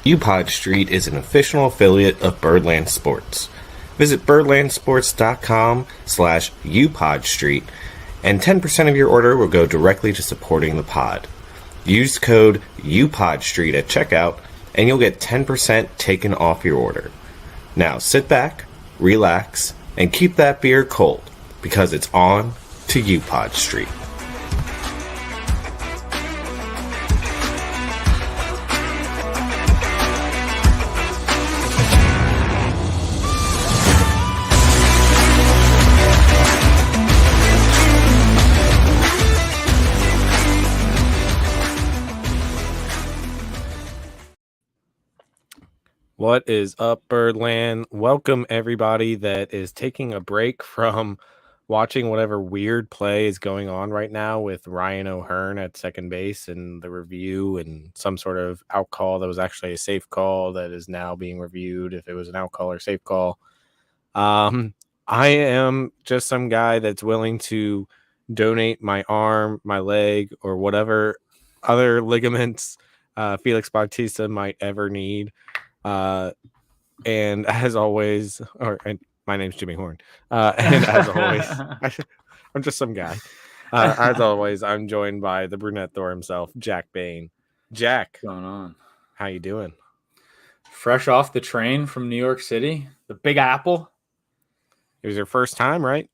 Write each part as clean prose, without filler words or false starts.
UPod Street is an official affiliate of Birdland Sports. Visit birdlandsports.com/UPodStreet, and 10% of your order will go directly to supporting the pod. Use code UPodStreet at checkout, and you'll get 10% taken off your order. Now sit back, relax, and keep that beer cold, because it's on to UPod Street. What is up, Birdland? Welcome, everybody that is taking a break from watching whatever weird play is going on right now with Ryan O'Hearn at second base and the review and some sort of out call that was actually a safe call that is now being reviewed if it was an out call or safe call. I am just some guy that's willing to donate my arm, my leg, or whatever other ligaments Felix Bautista might ever need. And as always, my name's Jimmy Horn. And as always, I'm just some guy. As always, I'm joined by the brunette Thor himself, Jack Bain. Jack, What's going on? How you doing? Fresh off the train from New York City, the Big Apple. It was your first time, right?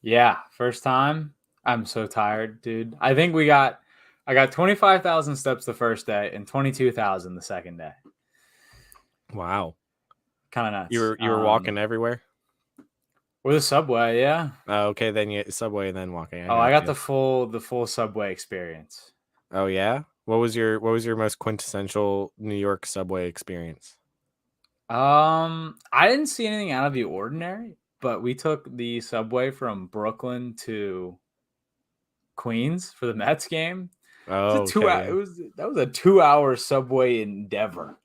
Yeah, first time. I'm so tired, dude. I think I got 25,000 steps the first day and 22,000 the second day. Wow. Kind of nuts. You were walking everywhere? With a subway, yeah. Okay, then you subway and then walking. I got the full subway experience. Oh yeah? What was your most quintessential New York subway experience? I didn't see anything out of the ordinary, but we took the subway from Brooklyn to Queens for the Mets game. Oh, that was a 2-hour subway endeavor.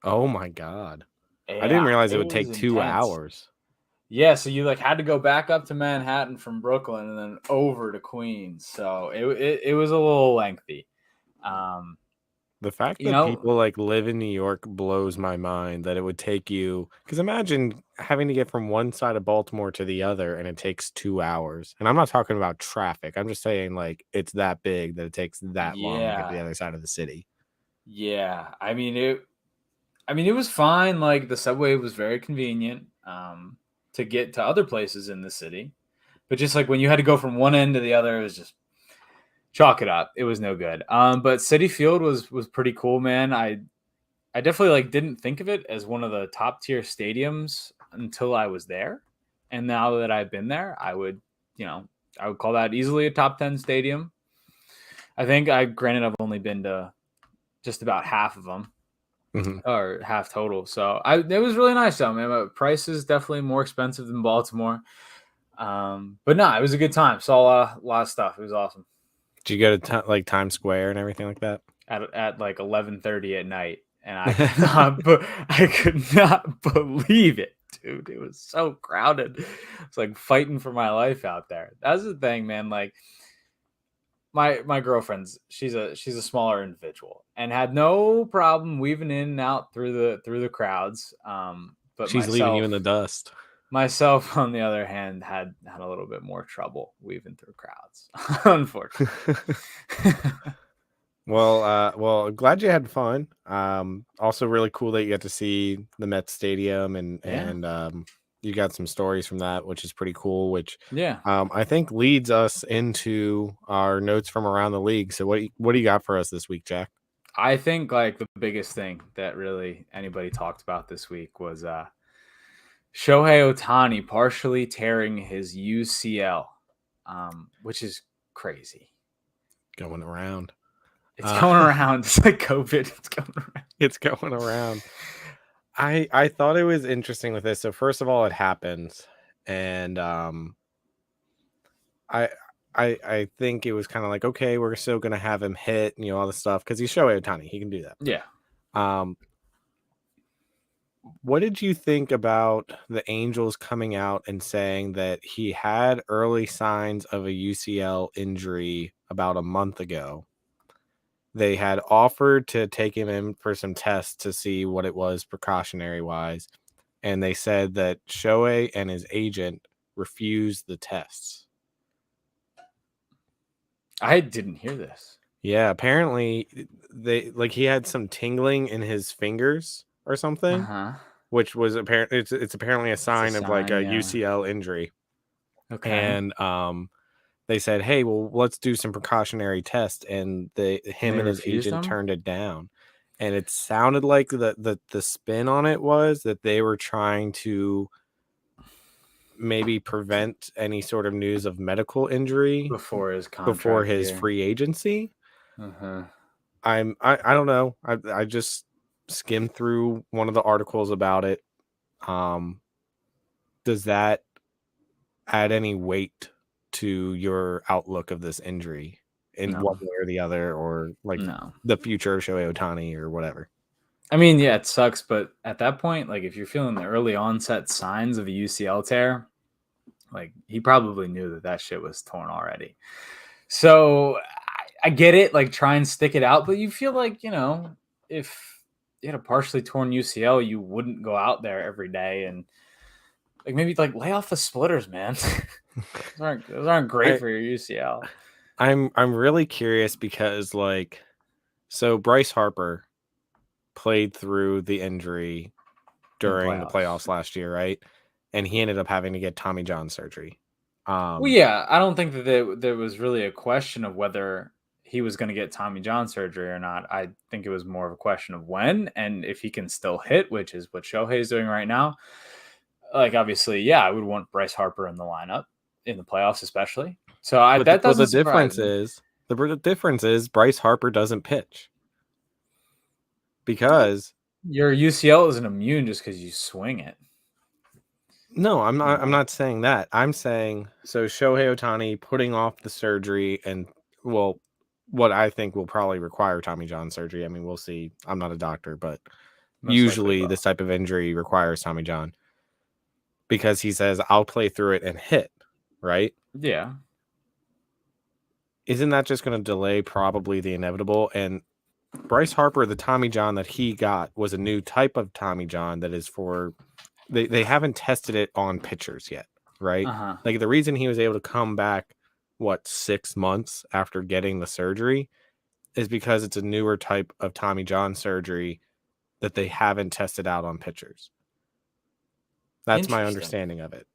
Oh my God. Yeah, I didn't realize it would take 2 hours. Yeah, so you had to go back up to Manhattan from Brooklyn and then over to Queens. So it was a little lengthy. The fact that people live in New York blows my mind, that it would take you, because imagine having to get from one side of Baltimore to the other and it takes 2 hours. And I'm not talking about traffic. I'm just saying it's that big that it takes that long to get to the other side of the city. Yeah. I mean it was fine. The subway was very convenient to get to other places in the city. But just when you had to go from one end to the other, it was just chalk it up. It was no good. But Citi Field was pretty cool, man. I definitely didn't think of it as one of the top tier stadiums until I was there. And now that I've been there, I would call that easily a top 10 stadium. I think granted I've only been to just about half of them. Mm-hmm. Or half total. So it was really nice though, man. Price is definitely more expensive than Baltimore. But no, it was a good time. Saw a lot of stuff. It was awesome. Did you go to Times Square and everything like that? At 11:30 at night, and I could not believe it, dude. It was so crowded. It's fighting for my life out there. That's the thing, man. My girlfriend's she's a smaller individual and had no problem weaving in and out through the crowds. But she's leaving you in the dust. Myself, on the other hand, had a little bit more trouble weaving through crowds, unfortunately. Well, glad you had fun. Also really cool that you got to see the Mets Stadium and you got some stories from that, which is pretty cool, which I think leads us into our notes from around the league. So what do you got for us this week, Jack? I think the biggest thing that really anybody talked about this week was Shohei Ohtani partially tearing his UCL, which is crazy. Going around. It's going around. It's like COVID. It's going around. It's going around. I thought it was interesting with this. So first of all, it happens, and I think it was kind of okay, we're still gonna have him hit, all the stuff because he's Shohei Ohtani, he can do that. Yeah. What did you think about the Angels coming out and saying that he had early signs of a UCL injury about a month ago? they had offered to take him in for some tests to see what it was precautionary wise, and they said that Shohei and his agent refused the tests. I didn't hear this. Yeah, apparently he had some tingling in his fingers or something, Uh-huh. which was it's apparently a It's a sign of like sign, a yeah. UCL injury. Okay. And they said, "Hey, well, let's do some precautionary tests," and And him they and his refused agent him turned it down. And it sounded like the spin on it was that they were trying to maybe prevent any sort of news of medical injury before his before contract his here. free agency. Uh-huh. I don't know. I just skimmed through one of the articles about it. Does that add any weight to your outlook of this injury in one No. way or the other, or like No. the future of Shohei Ohtani or whatever? I mean, yeah, it sucks, but at that point, like if you're feeling the early onset signs of a UCL tear, like he probably knew that that shit was torn already. So I get it, like try and stick it out, but you feel like, if you had a partially torn UCL, you wouldn't go out there every day and like maybe like lay off the splitters, man. those aren't great I for your UCL I'm really curious because so Bryce Harper played through the injury in the during the playoffs. playoffs last year, right? And he ended up having to get Tommy John surgery. Well, yeah, I don't think that there was really a question of whether he was going to get Tommy John surgery or not. I think it was more of a question of when and if he can still hit, which is what Shohei is doing right now. Like, obviously, yeah, I would want Bryce Harper in the lineup in the playoffs, especially. So that But the doesn't surprise difference me. is the difference is Bryce Harper doesn't pitch because Your UCL isn't immune just because you swing it. no, I'm You not. I'm know, not saying that. I'm saying so. Shohei Ohtani putting off the surgery and well, what I think will probably require Tommy John surgery. I mean, we'll see. I'm not a doctor, but most likely usually will. this type of injury requires Tommy John because he says I'll play through it and hit. Right? Yeah, Isn't that just going to delay probably the inevitable? And Bryce Harper, the Tommy John that he got was a new type of Tommy John that is for they haven't tested it on pitchers yet, right? uh huh. Like the reason he was able to come back 6 months after getting the surgery is because it's a newer type of Tommy John surgery that they haven't tested out on pitchers. That's my Interesting. understanding of it.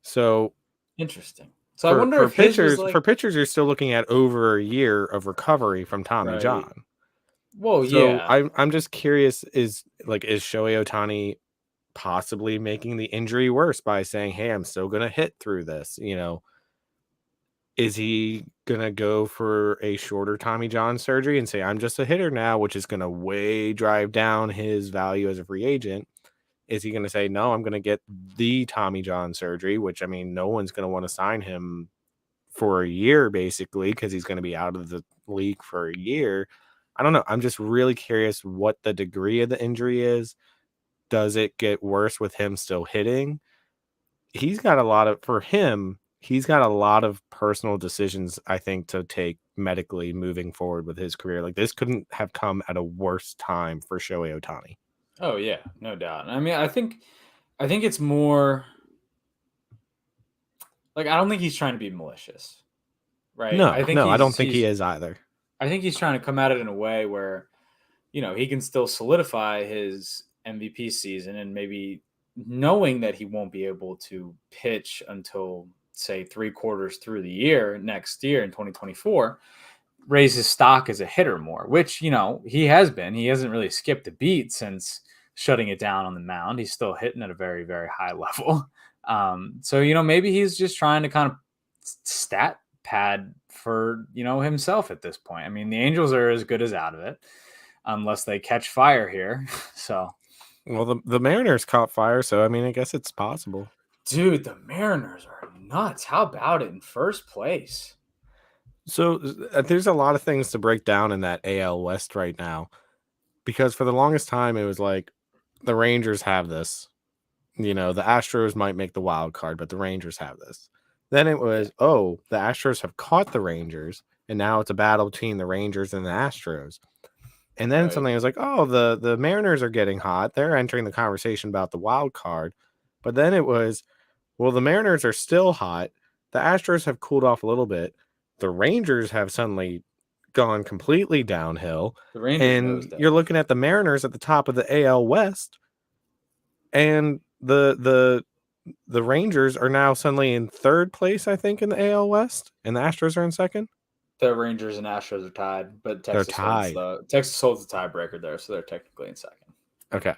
So Interesting. So I wonder for if his was pitchers, like you're still looking at over a year of recovery from Tommy right. John. Well, So yeah. I'm just curious, is Shohei Ohtani possibly making the injury worse by saying, "Hey, I'm still going to hit through this." Is he going to go for a shorter Tommy John surgery and say, "I'm just a hitter now," which is going to way drive down his value as a free agent? Is he going to say, "No, I'm going to get the Tommy John surgery," which I mean, no one's going to want to sign him for a year basically because he's going to be out of the league for a year. I don't know. I'm just really curious what the degree of the injury is. Does it get worse with him still hitting? He's got a lot of personal decisions, I think, to take medically moving forward with his career. Like this couldn't have come at a worse time for Shohei Ohtani. Oh yeah, no doubt. I mean, I think it's more like I don't think he's trying to be malicious, right? No, I think no, I don't he's think he he's is either. I think he's trying to come at it in a way where he can still solidify his MVP season and maybe knowing that he won't be able to pitch until say 3 quarters through the year next year in 2024 raise his stock as a hitter more, which he has been. He hasn't really skipped a beat since shutting it down on the mound. He's still hitting at a very very high level. So maybe he's just trying to kind of stat pad for himself at this point. I mean, the Angels are as good as out of it unless they catch fire here. So, Well, the Mariners caught fire, so I mean, I guess it's possible. dude, the Mariners are nuts. How about it in first place? So there's a lot of things to break down in that AL West right now because for the longest time it was like the Rangers have this. The Astros might make the wild card, but the Rangers have this. Then it Yeah. was, oh, the Astros have caught the Rangers, and now it's a battle between the Rangers and the Astros. And then Right. something was like, oh, the Mariners are getting hot. They're entering the conversation about the wild card. But then it was, well, the Mariners are still hot. The Astros have cooled off a little bit. The Rangers have suddenly gone completely downhill. The Rangers And nosedive. you're looking at the Mariners at the top of the AL West, and the Rangers are now suddenly in third place, I think, in the AL West, and the Astros are in second. The Rangers and Astros are tied, but They're Texas holds tied. the tiebreaker there, so they're technically in second. Okay.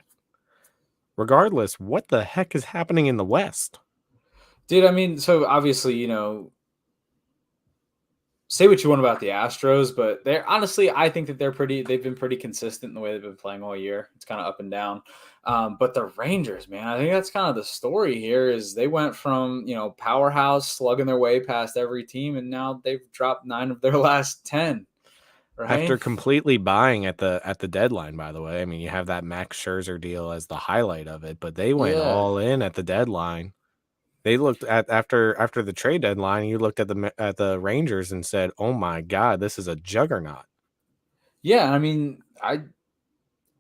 Regardless, what the heck is happening in the West? Dude, I mean, so obviously, say what you want about the Astros, but they're honestly, I think that they've been pretty consistent in the way they've been playing all year. It's kind of up and down. But the Rangers, man, I think that's kind of the story here is they went from, powerhouse slugging their way past every team, and now they've dropped 9 of their last 10, After right? completely buying at the deadline, by the way. I mean, you have that Max Scherzer deal as the highlight of it, but they went Yeah. all in at the deadline. They looked at after the trade deadline, you looked at the Rangers and said, "Oh my God, this is a juggernaut." Yeah, I mean, I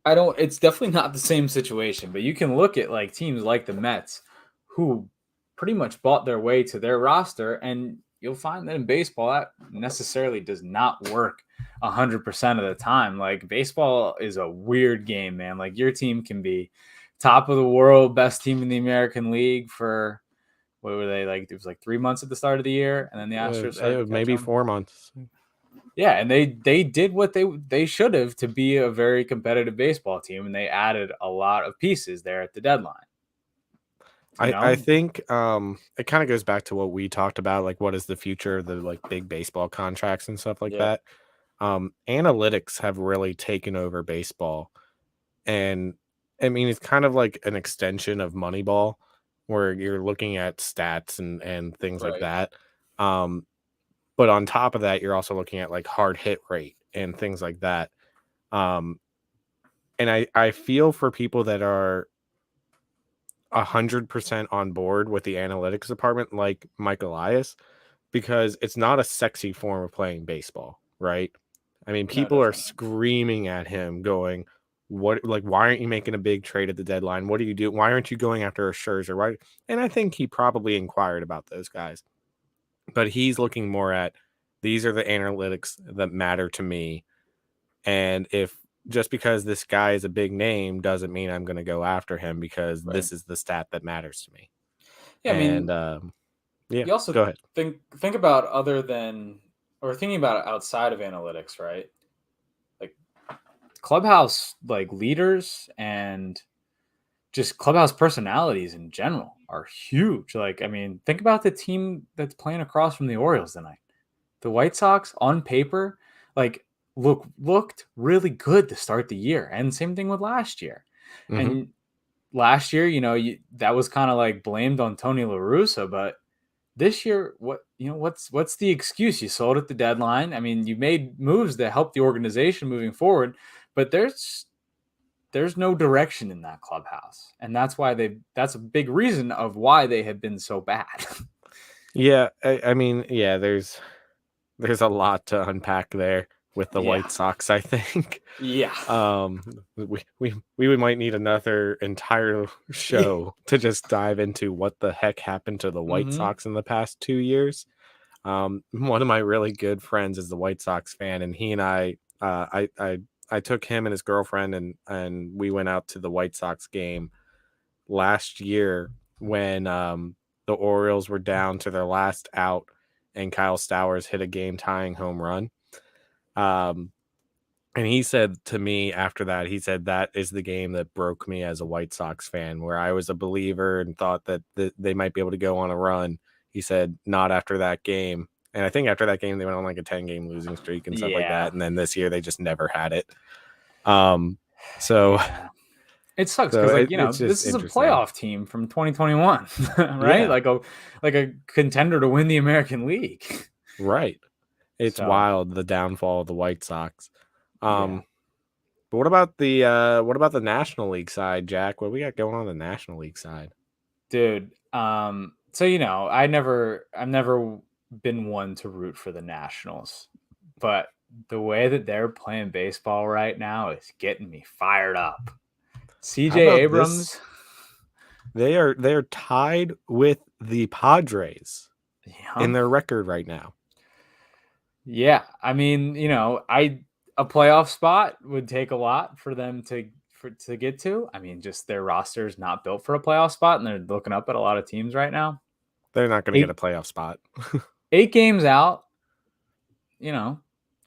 don't it's definitely not the same situation, but you can look at like teams like the Mets who pretty much bought their way to their roster, and you'll find that in baseball that necessarily does not work 100% of the time. Like baseball is a weird game, man. Like your team can be top of the world, best team in the American League for what were they like? It was like 3 months at the start of the year, and then the Astros started to catch Maybe them. 4 months. Yeah, and they did what they should have to be a very competitive baseball team, and they added a lot of pieces there at the deadline. You I know, think it kind of goes back to what we talked about, like what is the future of the like big baseball contracts and stuff like yeah, that. Analytics have really taken over baseball, and I mean it's kind of like an extension of Moneyball, where you're looking at stats and things like right, that. Um, but on top of that, you're also looking at like hard hit rate and things like that. Um, and I feel for people that are 100% on board with the analytics department, like Mike Elias, because it's not a sexy form of playing baseball, right? I mean, no, people are definitely, screaming at him, going, "What? Like, why aren't you making a big trade at the deadline? What do you do? Why aren't you going after a Scherzer?" Right? And I think he probably inquired about those guys, but he's looking more at these are the analytics that matter to me, and if just because this guy is a big name doesn't mean I'm going to go after him because right. this is the stat that matters to me. Yeah, I And mean, yeah, you also go ahead. think about other than or thinking about it outside of analytics, right? Like clubhouse like leaders and just clubhouse personalities in general are huge. Like, I mean, think about the team that's playing across from the Orioles tonight. The White Sox on paper, like looked really good to start the year, and same thing with last year. Hmm. And last year, that was kind of like blamed on Tony La Russa, but this year, what's the excuse? You sold at the deadline. I mean, you made moves that help the organization moving forward, but there's no direction in that clubhouse, and that's a big reason of why they have been so bad. Yeah, I mean, yeah, there's a lot to unpack there with the Yeah, White Sox, I think. yeah, Um, we might need another entire show to just dive into what the heck happened to the White mm-hmm. Sox in the past 2 years. One of my really good friends is the White Sox fan, and he and I took him and his girlfriend and we went out to the White Sox game last year when the Orioles were down to their last out and Kyle Stowers hit a game tying home run. Um, and he said to me after that, he said that is the game that broke me as a White Sox fan, where I was a believer and thought that they might be able to go on a run. He said, not after that game. And I think after that game, they went on like a 10-game losing streak and stuff like Yeah, that. And then this year, they just never had it. Um, so, yeah. It sucks so because, like, it's just this is a interesting. playoff team from 2021, right? Yeah, Like a contender to win the American League. right. It's So wild, the downfall of the White Sox. yeah, Um, but what about the National League side, Jack? What we got going on the National League side? dude. So I've never been one to root for the Nationals but the way that they're playing baseball right now is getting me fired up. How CJ about this? Abrams. They're tied with the Padres in Yeah. their record right now. Yeah. I mean, a playoff spot would take a lot for them to get to. I mean, just their roster is not built for a playoff spot, and they're looking up at a lot of teams right now. They're not going to get a Eight playoff spot. 8 games out, we'll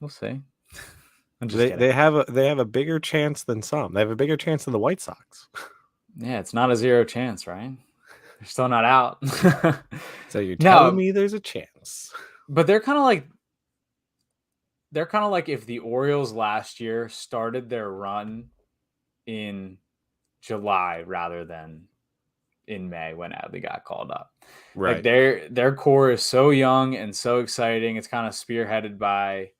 see. I'm just kidding. They have a bigger chance than some. They have a bigger chance than the White Sox. Yeah, it's not a zero chance, right? They're still not out. So you're telling No, me there's a chance. but they're kind of like if the Orioles last year started their run in July rather than in May when Adley got called up. Like Right. their core is so young and so exciting. It's kind of spearheaded by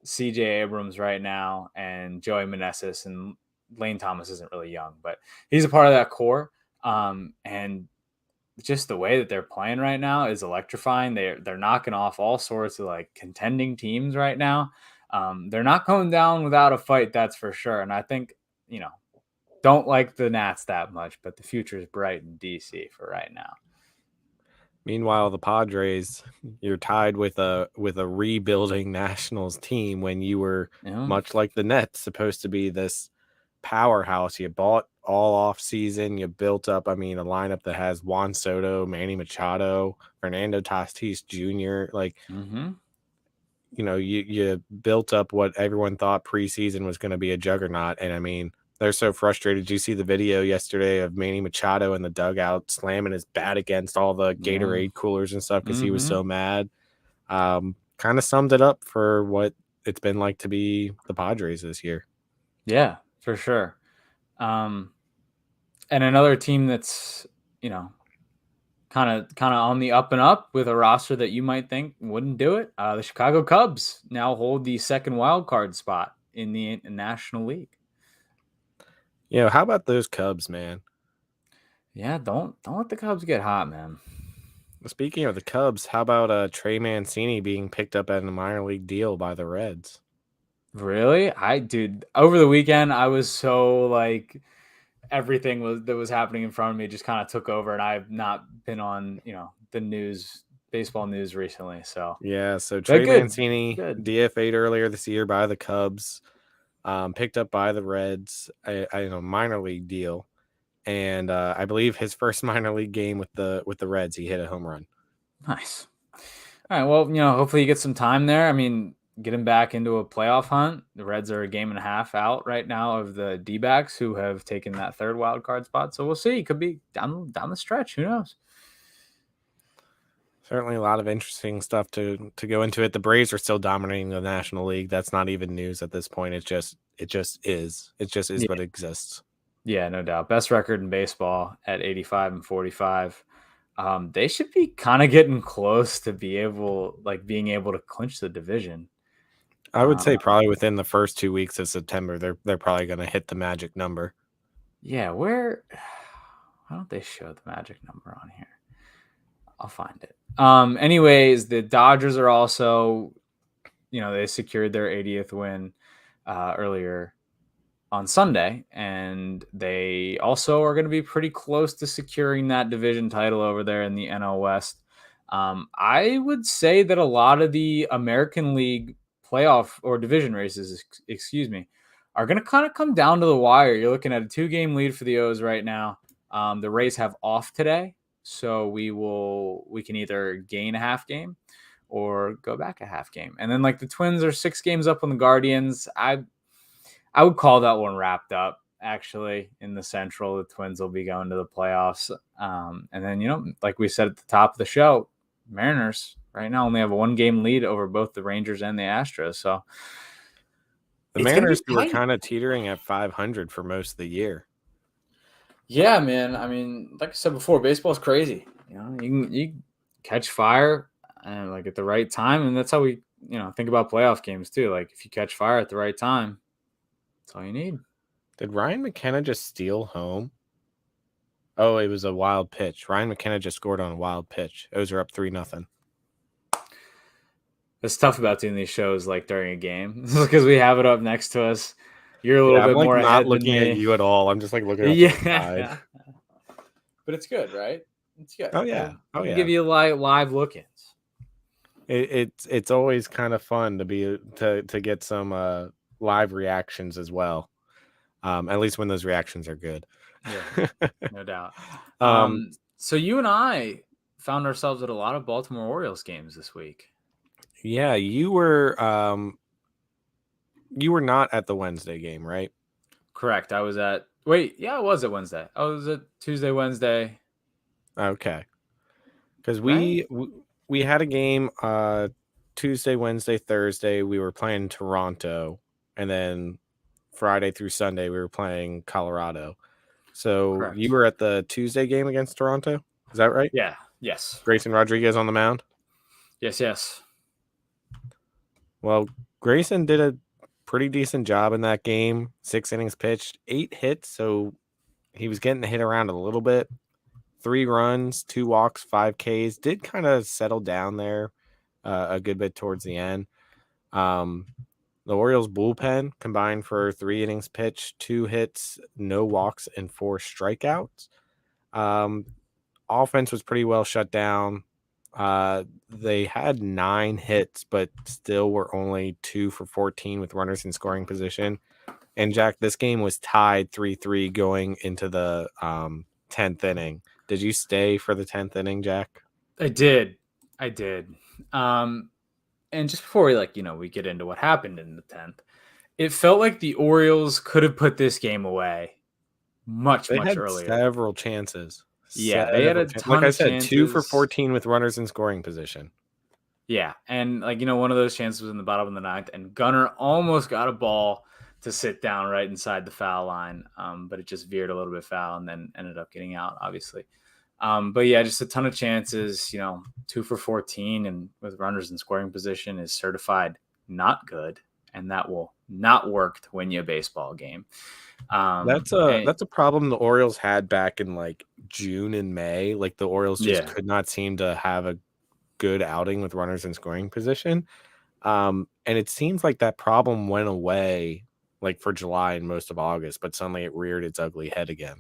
CJ Abrams right now and Joey Meneses, and Lane Thomas isn't really young, but he's a part of that core. And just the way that they're playing right now is electrifying. They're knocking off all sorts of like contending teams right now. They're not going down without a fight, that's for sure. And I think, don't like the Nats that much, but the future is bright in DC for right now. Meanwhile, the Padres, you're tied with a rebuilding Nationals team when you were much like the Nets supposed to be this powerhouse. You bought all off season. You built up, a lineup that has Juan Soto, Manny Machado, Fernando Tatis Jr. Like, you built up what everyone thought preseason was going to be a juggernaut. And they're so frustrated. Did you see the video yesterday of Manny Machado in the dugout slamming his bat against all the Gatorade coolers and stuff because he was so mad? Kind of summed it up for what it's been like to be the Padres this year. Yeah, for sure. And another team that's, kind of on the up and up with a roster that you might think wouldn't do it. The Chicago Cubs now hold the second wild card spot in the National League. How about those Cubs, man? Yeah, don't let the Cubs get hot, man. Speaking of the Cubs, how about Trey Mancini being picked up at a minor league deal by the Reds? Really? Dude, over the weekend, I was so like everything that was happening in front of me just kind of took over, and I've not been on, the news, baseball news recently. So yeah, so Trey Mancini good. DFA'd earlier this year by the Cubs, picked up by the Reds, a minor league deal. And I believe his first minor league game with the Reds, he hit a home run. Nice. All right. Well, hopefully you get some time there. Get him back into a playoff hunt. The Reds are a game and a half out right now of the D-backs, who have taken that third wild card spot. So we'll see. It could be down the stretch. Who knows? Certainly a lot of interesting stuff to go into it. The Braves are still dominating the National League. That's not even news at this point. It just is. It just is what exists. Yeah, no doubt. Best record in baseball at 85-45. They should be kind of getting close to being able to clinch the division. I would say probably within the first 2 weeks of September, they're probably going to hit the magic number. Yeah, why don't they show the magic number on here? I'll find it. Anyways, the Dodgers are also, they secured their 80th win earlier on Sunday, and they also are going to be pretty close to securing that division title over there in the NL West. I would say that a lot of the American League playoff or division races, are going to kind of come down to the wire. You're looking at a 2-game lead for the O's right now. The Rays have off today, so we can either gain a half game or go back a half game. And then like the Twins are 6 games up on the Guardians. I would call that one wrapped up, actually, in the Central. The Twins will be going to the playoffs. And then, like we said at the top of the show, Mariners right now only have a 1-game lead over both the Rangers and the Astros. So the Mariners were kind of teetering at 500 for most of the year. Yeah, man. Like I said before, baseball is crazy. You catch fire and like at the right time, and that's how we, think about playoff games too. Like if you catch fire at the right time, that's all you need. Did Ryan McKenna just steal home? Oh, it was a wild pitch. Ryan McKenna just scored on a wild pitch. O's are up 3-0. It's tough about doing these shows like during a game because we have it up next to us. You're a little Yeah, I'm bit like more not ahead than looking at me. you at all. I'm just like looking off to the side. Yeah, but it's good, right? It's good. Oh We'll, yeah. Oh we'll yeah. give you live look-ins. It's always kind of fun to be to get some live reactions as well. At least when those reactions are good. Yeah, no doubt. um So you and I found ourselves at a lot of Baltimore Orioles games this week. yeah, you were not at the Wednesday game, right? Correct. I was at. Wait, yeah, I was at Wednesday. I was at Tuesday, Wednesday. Okay. Because Right? we had a game Tuesday, Wednesday, Thursday. We were playing Toronto, and then Friday through Sunday we were playing Colorado. So you Correct. were at the Tuesday game against Toronto. Is that right? Yeah. Yes. Grayson Rodriguez on the mound. Yes. Yes. Well, Grayson did a pretty decent job in that game. 6 innings pitched, 8 hits, so he was getting hit around a little bit. 3 runs, 2 walks, 5 Ks. Did kind of settle down there a good bit towards the end. Um, the Orioles bullpen combined for 3 innings pitched, 2 hits, no walks, and 4 strikeouts. Offense was pretty well shut down. They had 9 hits, but still were only 2 for 14 with runners in scoring position. And Jack, this game was tied 3-3 going into the 10th inning. Did you stay for the 10th inning, Jack? I did. I did. And just before we get into what happened in the 10th, it felt like the Orioles could have put this game away much, They much had earlier. several chances. Yeah, they had a Like ton I of said, 2 for chances. 14 with runners in scoring position. Yeah, and one of those chances was in the bottom of the ninth, and Gunnar almost got a ball to sit down right inside the foul line, but it just veered a little bit foul and then ended up getting out, obviously. But yeah, just a ton of chances. 2 for 14, and with runners in scoring position is certified not good, and that will not work to win you a baseball game. And That's a problem the Orioles had back in like June and May. Like the Orioles just yeah, could not seem to have a good outing with runners in scoring position. And it seems like that problem went away like for July and most of August, but suddenly it reared its ugly head again.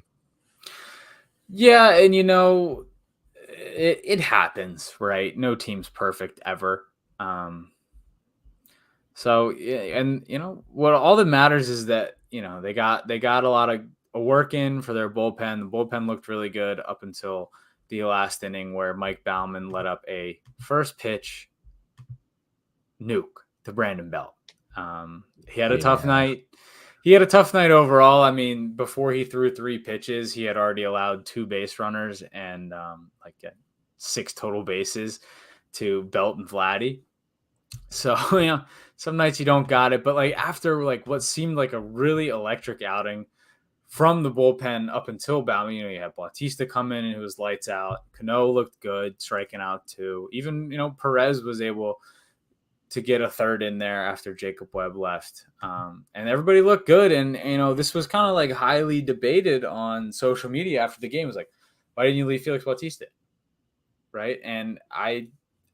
yeah, and it happens, right? No team's perfect ever. So and what all that matters is that they got a lot of work in for their bullpen. The bullpen looked really good up until the last inning where Mike Bauman let up a first pitch nuke to Brandon Belt. He had a tough Yeah. night. He had a tough night overall. I mean, before he threw 3 pitches, he had already allowed 2 base runners and 6 total bases to Belt and Vladdy. So, some nights you don't got it, but after what seemed like a really electric outing from the bullpen up until Bauman, you had Bautista come in and it was lights out. Cano looked good, striking out too. Even, Perez was able to get a third in there after Jacob Webb left. And everybody looked good. And, this was kind of highly debated on social media after the game. It was like, why didn't you leave Felix Bautista? Right. And I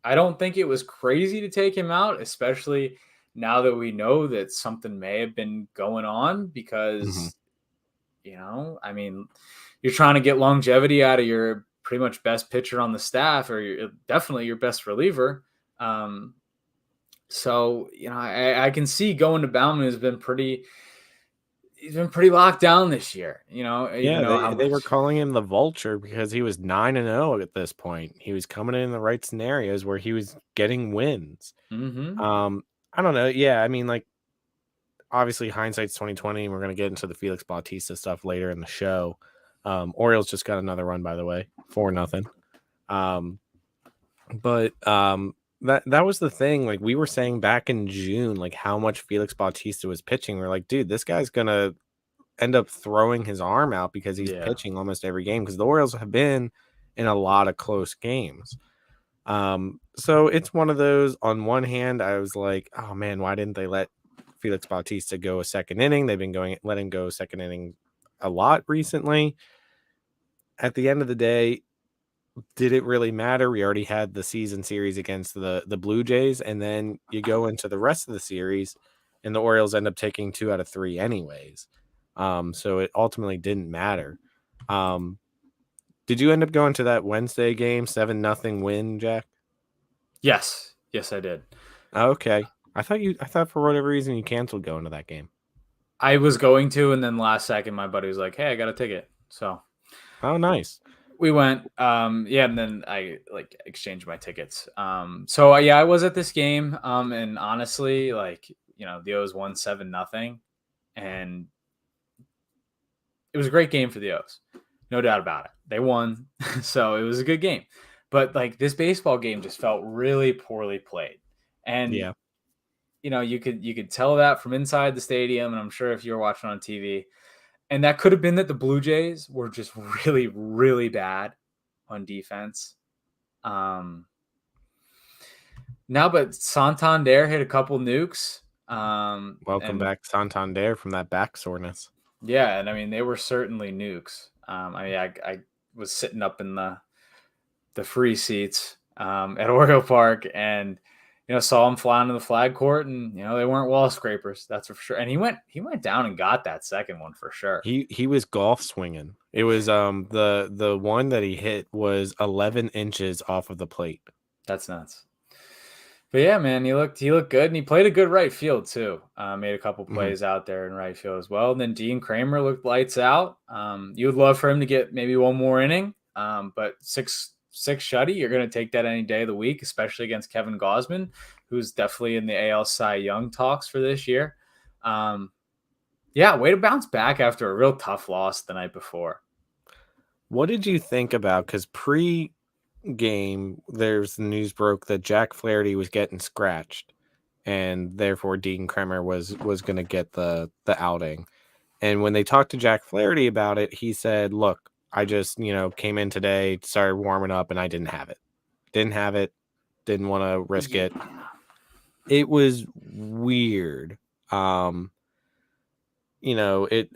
don't think it was crazy to take him out, especially now that we know that something may have been going on Mm-hmm. because, I mean, you're trying to get longevity out of your pretty much best pitcher on the staff or definitely your best reliever. So, I can see going to Bauman he's been pretty locked down this year, even Yeah, though how they were much. calling him the vulture because he was 9-0 at this point. He was coming in the right scenarios where he was getting wins. Mm-hmm. I don't know. Yeah, I mean, like obviously hindsight's 2020, and we're gonna get into the Felix Bautista stuff later in the show. Orioles just got another run, by the way, 4-0. Um, but that was the thing. Like we were saying back in June, like how much Felix Bautista was pitching. We're like, dude, this guy's gonna end up throwing his arm out because he's Yeah. pitching almost every game because the Orioles have been in a lot of close games. So it's one of those. On one hand, I was like, oh man, why didn't they let Felix Bautista go a second inning? They've been letting go second inning a lot recently. At the end of the day, did it really matter? We already had the season series against the Blue Jays, and then you go into the rest of the series, and the Orioles end up taking 2 out of 3 anyways. So it ultimately didn't matter. Um, did you end up going to that Wednesday game, 7-0 win, Jack? Yes, yes, I did. Okay. I thought for whatever reason you canceled going to that game. I was going to, and then last second, my buddy was like, "Hey, I got a ticket." So Oh, nice. we went. Yeah, and then I like exchanged my tickets. So yeah, I was at this game. And honestly, like the O's won 7-0, and it was a great game for the O's, no doubt about it. They won, so it was a good game. But like this baseball game just felt really poorly played, and Yeah. you could tell that from inside the stadium, and I'm sure if you were watching on TV, and that could have been that the Blue Jays were just really, really bad on defense. Um, Now, but Santander hit a couple nukes. Welcome And back, Santander, from that back soreness. yeah, and I mean they were certainly nukes. I was sitting up in the free seats at Oriole Park, and saw him fly into the flag court, and they weren't wall scrapers, that's for sure. And he went down and got that second one for sure. He was golf swinging. It was the one that he hit was 11 inches off of the plate. That's nuts. But yeah, man, he looked good, and he played a good right field too. Made a couple Mhm. plays out there in right field as well. And then Dean Kramer looked lights out. You would love for him to get maybe one more inning, but six shutty, you're going to take that any day of the week, especially against Kevin Gausman, who's definitely in the AL Cy Young talks for this year. Yeah, way to bounce back after a real tough loss the night before. What did you think about? Because pre-game, there's the news broke that Jack Flaherty was getting scratched, and therefore Dean Kremer was going to get the outing. And when they talked to Jack Flaherty about it, he said, "Look, I just came in today, started warming up, and I didn't have it. Didn't have it. Didn't want to risk Yeah. it. It was weird. Um, it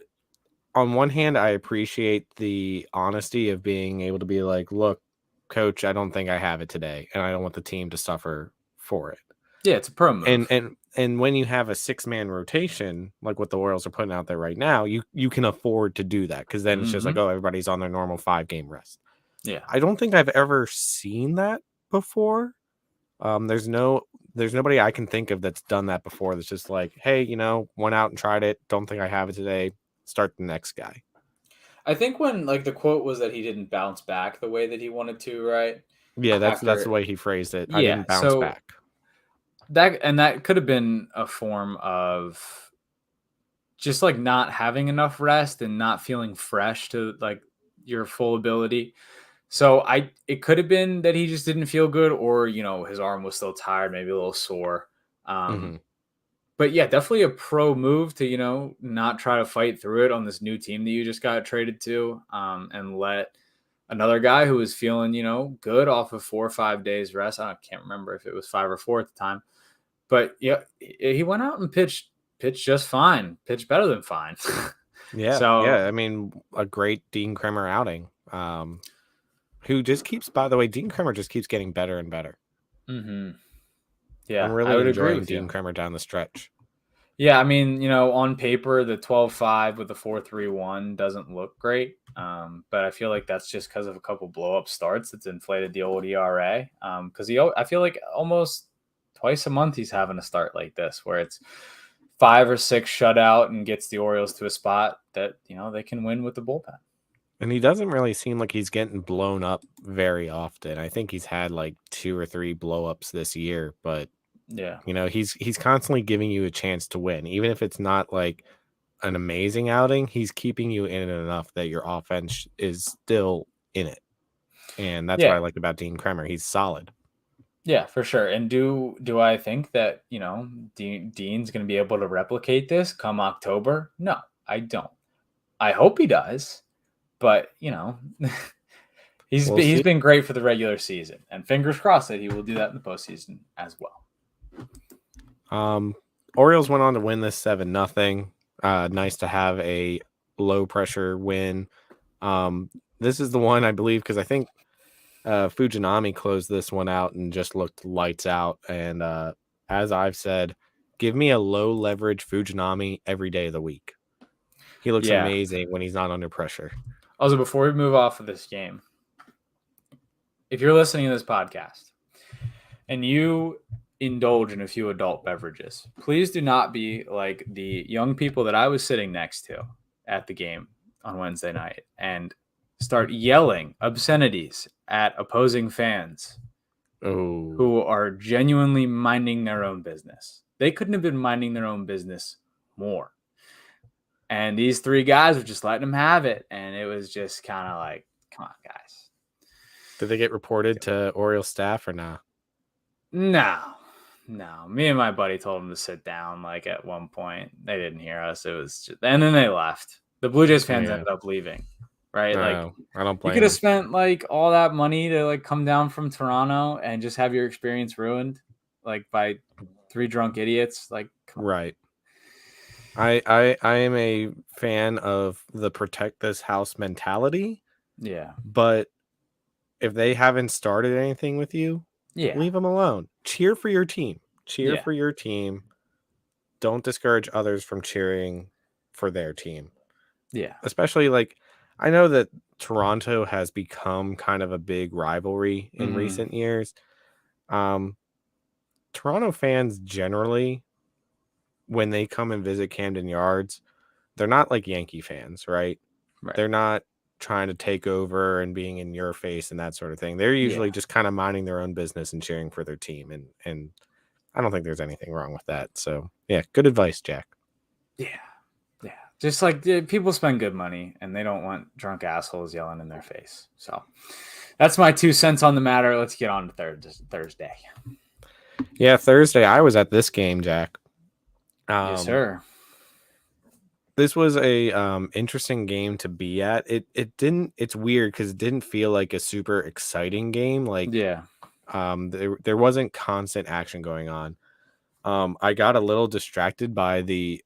on one hand, I appreciate the honesty of being able to be like, look, coach, I don't think I have it today, and I don't want the team to suffer for it. Yeah, it's a pro And move. and and when you have a 6-man rotation, like what the Orioles are putting out there right now, you can afford to do that, because then it's just like, Hmm. oh, everybody's on their normal 5-game rest. Yeah. I don't think I've ever seen that before. There's nobody I can think of that's done that before. That's just like, hey, went out and tried it. Don't think I have it today. Start the next guy. I think when like the quote was that he didn't bounce back the way that he wanted to, right? Yeah, that's the After way he phrased it. I Yeah, didn't bounce so back. that could have been a form of just like not having enough rest and not feeling fresh to like your full ability. So it could have been that he just didn't feel good, or his arm was still tired, maybe a little sore. Hmm. Um but yeah, definitely a pro move to, not try to fight through it on this new team that you just got traded to, and let another guy who was feeling, good off of 4 or 5 days rest. I can't remember if it was 5 or 4 at the time, but yeah, he went out and pitched just fine, pitched better than fine. Yeah, So, yeah. I mean, a great Dean Kremer outing. Who just keeps, by the way, Dean Kremer just keeps getting better and better. mhm, I'm yeah, I really would agree enjoying with Dean you. Kremer down the stretch. Yeah, I mean, on paper, the 12-5 with the 4.31 doesn't look great, but I feel like that's just because of a couple blow up starts that's inflated the old ERA. Because I feel like almost twice a month he's having a start like this, where it's 5 or 6 shutout and gets the Orioles to a spot that they can win with the bullpen. And he doesn't really seem like he's getting blown up very often. I think he's had like 2 or 3 blow ups this year, but Yeah, he's constantly giving you a chance to win, even if it's not like an amazing outing. He's keeping you in it enough that your offense is still in it, and that's what I yeah, like about Dean Kremer. He's solid. yeah, for sure. And do I think that Dean's going to be able to replicate this come October? No, I don't. I hope he does, but he's We'll been, he's see. been great for the regular season, and fingers crossed that he will do that in the postseason as well. Um, Orioles went on to win this 7-0. Nice to have a low pressure win. This is the one I believe, because I think Fujinami closed this one out and just looked lights out. And as I've said, give me a low leverage Fujinami every day of the week. He looks Yeah. amazing when he's not under pressure. Also, before we move off of this game, if you're listening to this podcast and you indulge in a few adult beverages, please do not be like the young people that I was sitting next to at the game on Wednesday night and start yelling obscenities at opposing fans who are genuinely minding their own business. They couldn't have been minding their own business more. And these three guys were just letting them have it. And it was just kind of like, come on, guys. Did they get reported to Orioles staff or not? No. Me and my buddy told them to sit down. Like at one point, they didn't hear us. It was just, and then they left. The Blue Jays fans ended up leaving, right? No, like I don't blame you could have them. spent like all that money to like come down from Toronto and just have your experience ruined, like by three drunk idiots. Like, come on. Right. I am a fan of the protect this house mentality. Yeah. But if they haven't started anything with you, leave them alone. Cheer for your team. Cheer for your team. Don't discourage others from cheering for their team. Yeah. Especially like, I know that Toronto has become kind of a big rivalry in recent years. Toronto fans generally, when they come and visit Camden Yards, they're not like Yankee fans, right? They're not trying to take over and being in your face and that sort of thing. They're usually just kind of minding their own business and cheering for their team. And I don't think there's anything wrong with that. So yeah, good advice, Jack. Yeah. Just like people spend good money and they don't want drunk assholes yelling in their face. So that's my 2 cents on the matter. Let's get on to Thursday. Yeah, Thursday I was at this game, Jack. Yes, sir. This was a interesting game to be at. It's weird because it didn't feel like a super exciting game. Like there wasn't constant action going on. I got a little distracted by the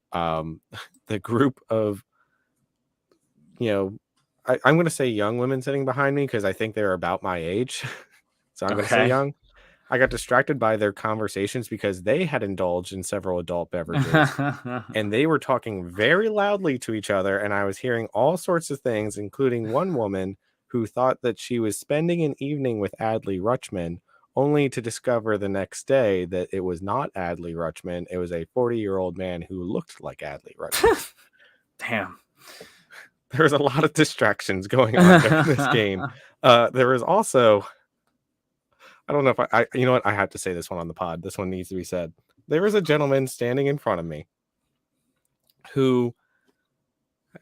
group of, I'm going to say young women sitting behind me because I think they're about my age. So I'm going to say young. I got distracted by their conversations because they had indulged in several adult beverages and they were talking very loudly to each other. And I was hearing all sorts of things, including one woman who thought that she was spending an evening with Adley Rutschman, only to discover the next day that it was not Adley Rutschman. It was a 40-year-old man who looked like Adley Rutschman. Damn. There was a lot of distractions going on during this game. There was also, I don't know if I you know what? I have to say this one on the pod. This one needs to be said. There was a gentleman standing in front of me who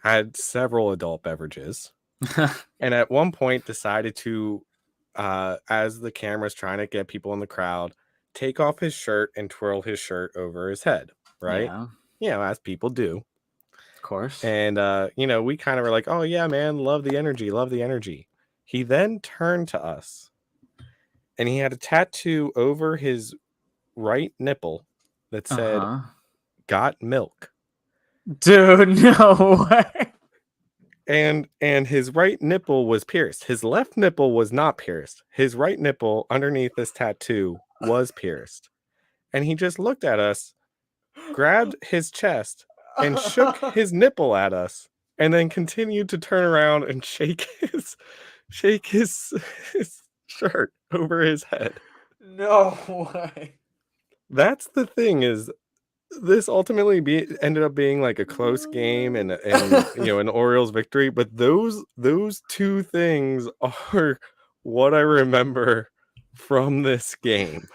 had several adult beverages and at one point decided to, as the camera's trying to get people in the crowd, take off his shirt and twirl his shirt over his head, right? As people do. Of course. And, we kind of were like, oh, yeah, man, love the energy, love the energy. He then turned to us and he had a tattoo over his right nipple that said, got milk. Dude, no way. And his right nipple was pierced. His left nipple was not pierced. His right nipple underneath this tattoo was pierced. And he just looked at us, grabbed his chest, and shook his nipple at us, and then continued to turn around and shake his shirt over his head. No way. That's the thing, is this ultimately ended up being like a close game and an Orioles victory, but those two things are what I remember from this game.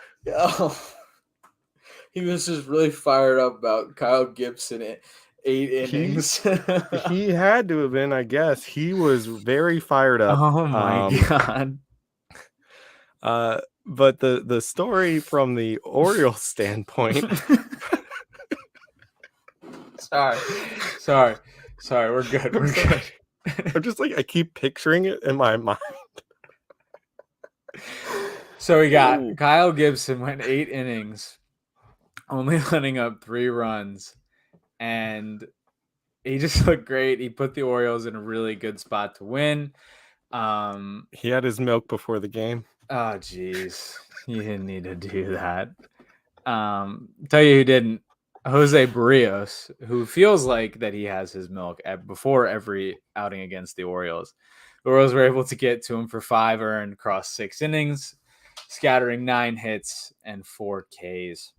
He was just really fired up about Kyle Gibson at 8 innings. He had to have been, I guess. He was very fired up. Oh my god. But the story from the Orioles standpoint. Sorry. We're good. I'm just like, I keep picturing it in my mind. So we got Kyle Gibson went 8 innings, only letting up 3 runs, and he just looked great. He put the Orioles in a really good spot to win. He had his milk before the game. Oh, jeez. You didn't need to do that. Tell you who didn't. Jose Barrios, who feels like that he has his milk before every outing against the Orioles. The Orioles were able to get to him for 5 earned across 6 innings, scattering 9 hits and 4 Ks.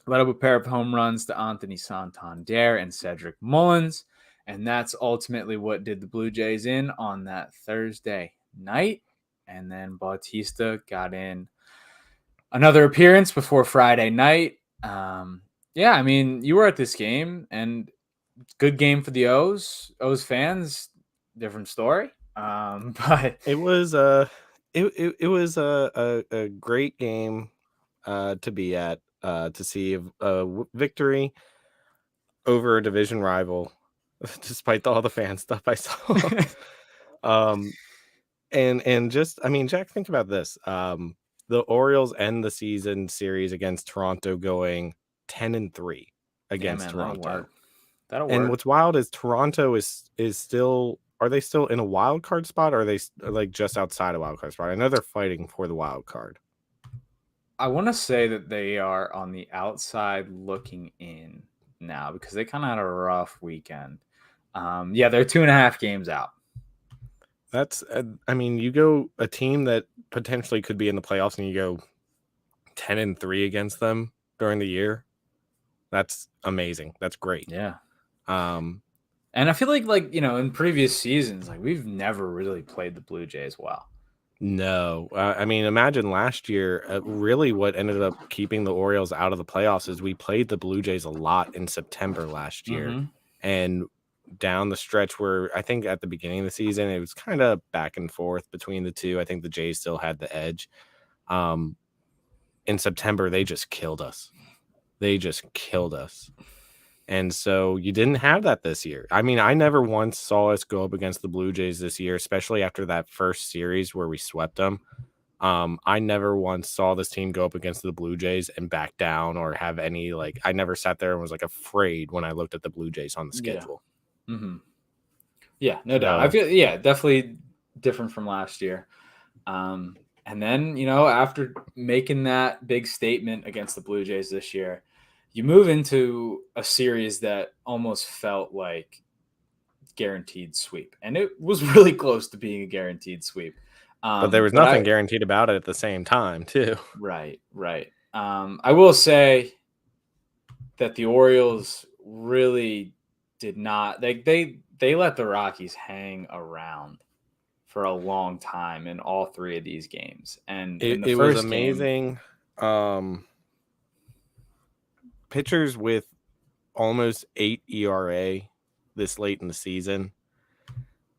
Led up a pair of home runs to Anthony Santander and Cedric Mullins, and that's ultimately what did the Blue Jays in on that Thursday night. And then Bautista got in another appearance before Friday night. Yeah, I mean, you were at this game, and good game for the O's fans. Different story. But It was it was a great game to be at, to see a victory over a division rival, despite all the fan stuff I saw. And just, I mean, Jack, think about this. The Orioles end the season series against Toronto going 10-3 against Toronto. That'll And work. what's wild is Toronto is still, are they still in a wild card spot, or are they like just outside a wild card spot? I know they're fighting for the wild card. I want to say that they are on the outside looking in now because they kind of had a rough weekend. Yeah, they're 2.5 games out. That's, I mean, you go a team that potentially could be in the playoffs and you go 10-3 against them during the year. That's amazing. That's great. Yeah. Um, And I feel like, in previous seasons, like we've never really played the Blue Jays well. No, I mean, imagine last year. Really, what ended up keeping the Orioles out of the playoffs is we played the Blue Jays a lot in September last year, and down the stretch where I think at the beginning of the season it was kind of back and forth between the two. I think the Jays still had the edge. In September, they just killed us. And so you didn't have that this year. I mean, I never once saw us go up against the Blue Jays this year, especially after that first series where we swept them. I never once saw this team go up against the Blue Jays and back down or have any, like, I never sat there and was like afraid when I looked at the Blue Jays on the schedule. Yeah, no doubt. I feel, definitely different from last year. And then, after making that big statement against the Blue Jays this year, you move into a series that almost felt like guaranteed sweep. And it was really close to being a guaranteed sweep. But there was nothing guaranteed about it at the same time, too. Right. I will say that the Orioles really did not, they let the Rockies hang around for a long time in all 3 of these games. And it was amazing. Pitchers with almost 8 ERA this late in the season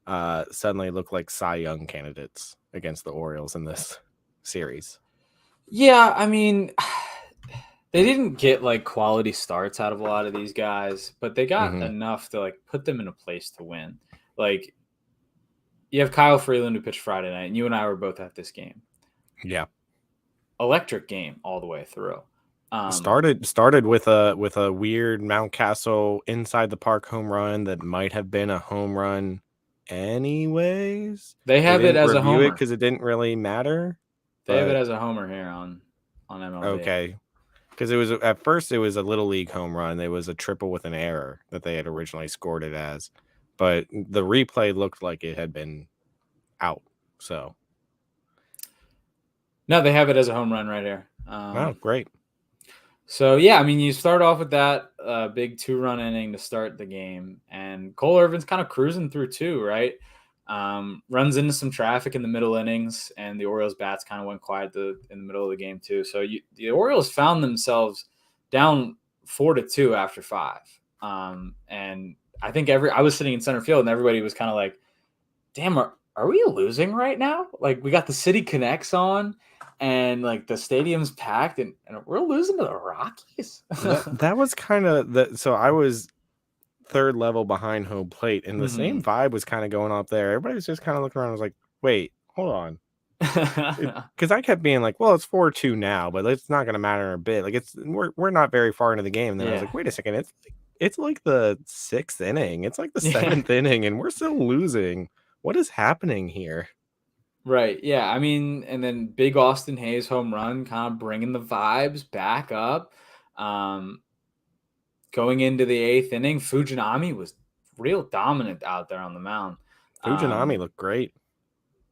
suddenly look like Cy Young candidates against the Orioles in this series. Yeah, I mean, they didn't get like quality starts out of a lot of these guys, but they got enough to like put them in a place to win. Like, you have Kyle Freeland who pitched Friday night, and you and I were both at this game. Yeah, electric game all the way through. Started with a weird Mountcastle inside the park home run that might have been a home run anyways. They have it as a homer because it didn't really matter. They have it as a homer here on MLB. Okay, because it was at first it was a little league home run. It was a triple with an error that they had originally scored it as, but the replay looked like it had been out. So no, they have it as a home run right here. Oh, great. So, yeah, I mean, you start off with that big 2-run inning to start the game, and Cole Irvin's kind of cruising through 2, right? Runs into some traffic in the middle innings, and the Orioles' bats kind of went quiet in the middle of the game, too. So, the Orioles found themselves down 4-2 after 5. And I think I was sitting in center field, and everybody was kind of like, damn, are we losing right now? Like, we got the City Connects on, and like the stadium's packed, and we're losing to the Rockies. that was kind of so I was third level behind home plate, and the same vibe was kind of going up there. Everybody was just kind of looking around. I was like, wait, hold on. Because I kept being like, well, it's 4-2 now, but it's not going to matter a bit. Like, we're not very far into the game. And then I was like, wait a second, it's like the 6th inning. It's like the 7th inning, and we're still losing. What is happening here? Right. Yeah. I mean, and then big Austin Hayes home run, kind of bringing the vibes back up. Um, Going into the eighth inning, Fujinami was real dominant out there on the mound. Fujinami Um, looked great.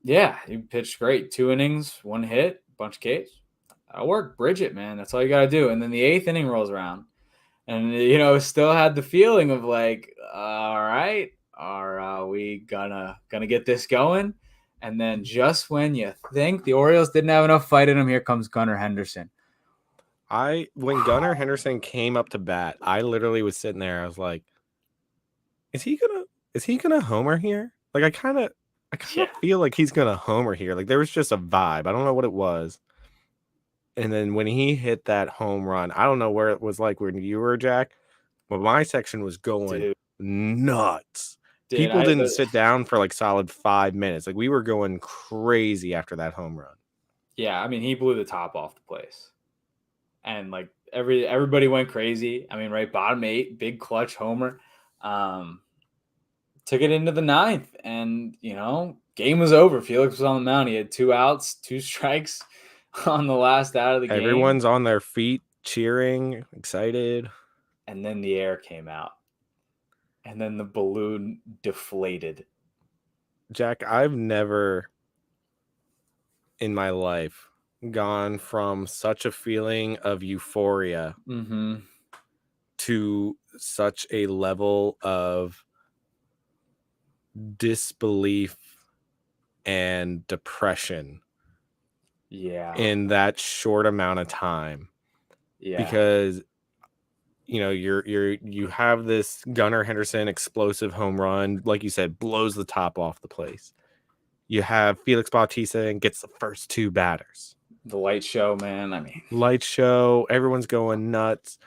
yeah, he pitched great. 2 innings, 1 hit, bunch of Ks. That'll work. Bridge it, man. That's all you got to do. And then the eighth inning rolls around. And, still had the feeling of like, all right, are we gonna get this going? And then just when you think the Orioles didn't have enough fight in them, here comes Gunnar Henderson. When Gunnar Henderson came up to bat, I literally was sitting there. I was like, is he gonna homer here? Like I kind of Yeah, feel like he's gonna homer here. Like there was just a vibe. I don't know what it was. And then when he hit that home run, I don't know where it was like when you were, Jack, but my section was going dude. nuts. Did People I? didn't sit down for like solid 5 minutes. Like we were going crazy after that home run. Yeah, I mean, he blew the top off the place, and like everybody went crazy. I mean, right, bottom eight, big clutch homer. Took it into the ninth, and game was over. Felix was on the mound. He had 2 outs, 2 strikes on the last out of the game. Everyone's on their feet, cheering, excited. And then the air came out. And then the balloon deflated. Jack, I've never in my life gone from such a feeling of euphoria to such a level of disbelief and depression in that short amount of time. Because you have this Gunnar Henderson explosive home run, like you said, blows the top off the place. You have Felix Bautista and gets the first 2 batters. The light show, man. I mean, light show, everyone's going nuts.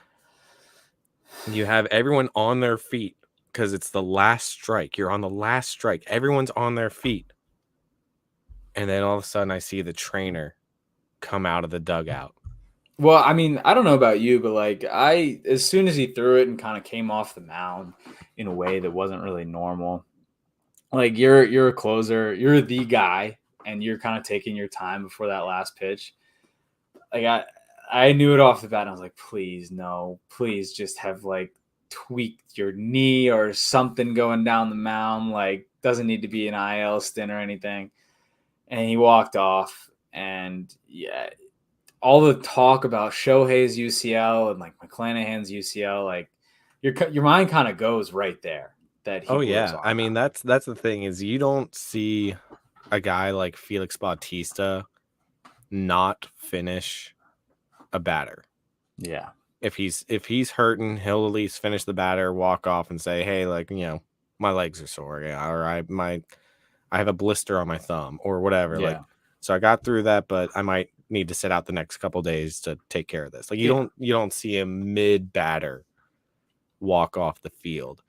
You have everyone on their feet because it's the last strike. You're on the last strike. Everyone's on their feet. And then all of a sudden I see the trainer come out of the dugout. Well, I mean, I don't know about you, but like as soon as he threw it and kind of came off the mound in a way that wasn't really normal, like you're a closer, you're the guy, and you're kind of taking your time before that last pitch. Like I knew it off the bat, and I was like, please, no, please just have like tweaked your knee or something going down the mound. Like doesn't need to be an IL stint or anything. And he walked off, and yeah, all the talk about Shohei's UCL and like McClanahan's UCL, like your mind kind of goes right there. That he blew his arm I mean, out. that's the thing is you don't see a guy like Felix Bautista not finish a batter. Yeah. If he's hurting, he'll at least finish the batter, walk off, and say, "Hey, like my legs are sore, or I have a blister on my thumb, or whatever." Yeah. Like, so I got through that, but I might need to sit out the next couple days to take care of this. Like, you don't see him mid batter walk off the field.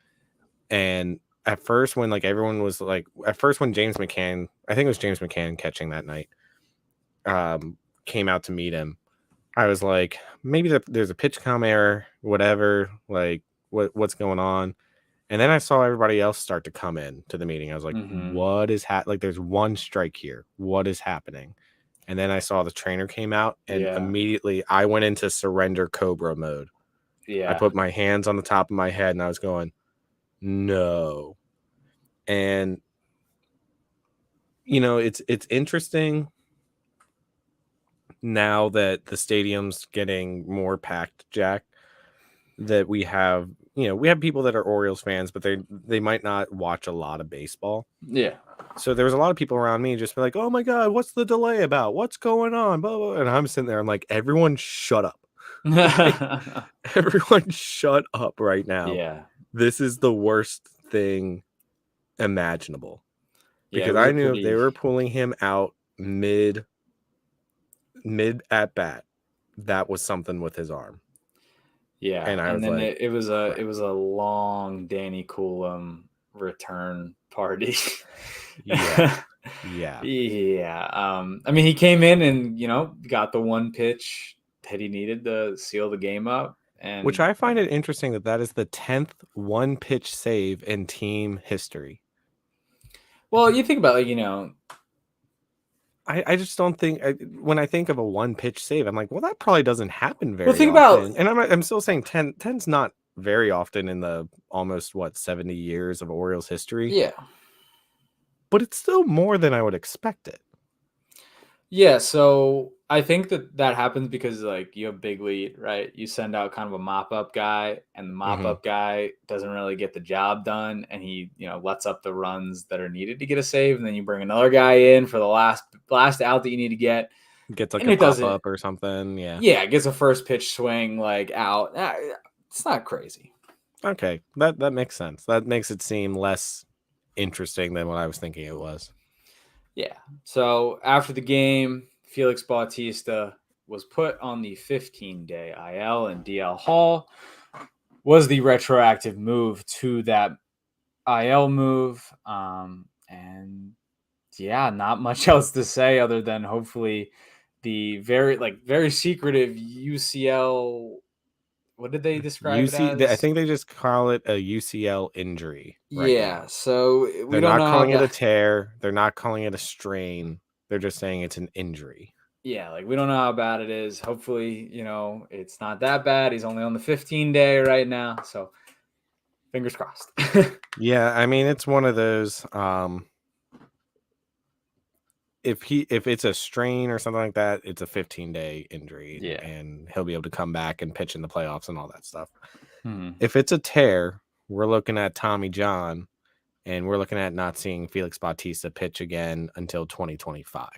And at first, when like everyone was like, when James McCann, I think it was James McCann catching that night, came out to meet him, I was like, maybe there's a pitch com error, whatever. Like, what's going on? And then I saw everybody else start to come in to the meeting. I was like, what is like? There's one strike here. What is happening? And then I saw the trainer came out, and immediately I went into surrender Cobra mode. Yeah. I put my hands on the top of my head, and I was going, no. And it's interesting now that the stadium's getting more packed, Jack, that we have people that are Orioles fans, but they might not watch a lot of baseball. Yeah. So there was a lot of people around me just be like, "Oh my God, what's the delay about? What's going on?" Blah, blah. And I'm sitting there, I'm like, everyone shut up. Everyone shut up right now. Yeah. This is the worst thing imaginable. Because I knew if they were pulling him out mid at bat, that was something with his arm. Yeah, and I was then like, it was a long Danny Coulomb return party. yeah. Yeah. I mean, he came in and got the one pitch that he needed to seal the game up, and which I find it interesting that is the 10th one pitch save in team history. Well, you think about like I just don't think when I think of a one pitch save, I'm like, well, that probably doesn't happen Well, very think about often. And I'm still saying 10's not very often in the almost 70 years of Orioles history, yeah. but it's still more than I would expect it. Yeah, so I think that happens because like you have big lead, right? You send out kind of a mop up guy, and the mop Hmm. up guy doesn't really get the job done, and he lets up the runs that are needed to get a save, and then you bring another guy in for the last out that you need to get, Gets like and a it pop doesn't. up or something. Yeah. Yeah, it gets a first pitch swing like out. It's not crazy. Okay, that makes sense. That makes it seem less interesting than what I was thinking it was. Yeah. So after the game, Felix Bautista was put on the 15-day IL, and DL Hall was the retroactive move to that IL move. And yeah, not much else to say other than hopefully the very secretive UCL. What did they describe it I as? think they just call it a UCL injury right Yeah. now. So we They're don't not know how calling it a bad. tear. They're not calling it a strain. They're just saying it's an injury. Yeah, like we don't know how bad it is. Hopefully, it's not that bad. He's only on the 15-day right now, so fingers crossed. Yeah, I mean it's one of those if it's a strain or something like that, it's a 15-day injury Yeah. and he'll be able to come back and pitch in the playoffs and all that stuff. Hmm. If it's a tear, we're looking at Tommy John and we're looking at not seeing Felix Bautista pitch again until 2025.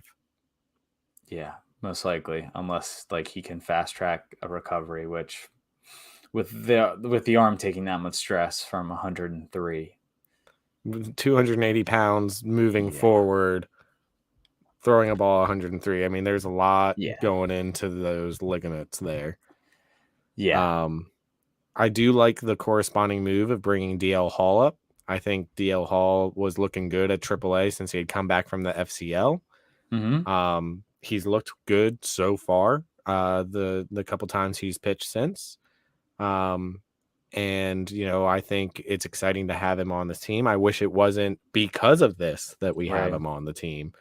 Yeah, most likely, unless like he can fast track a recovery, which with the arm taking that much stress from 103. 280 pounds moving Yeah. forward, throwing a ball 103. I mean, there's a lot Yeah. going into those ligaments there. Yeah. Um, I do like the corresponding move of bringing DL Hall up. I think DL Hall was looking good at AAA since he had come back from the FCL. Hmm. He's looked good so far. The couple times he's pitched since. Um, and I think it's exciting to have him on this team. I wish it wasn't because of this that we have Right. him on the team,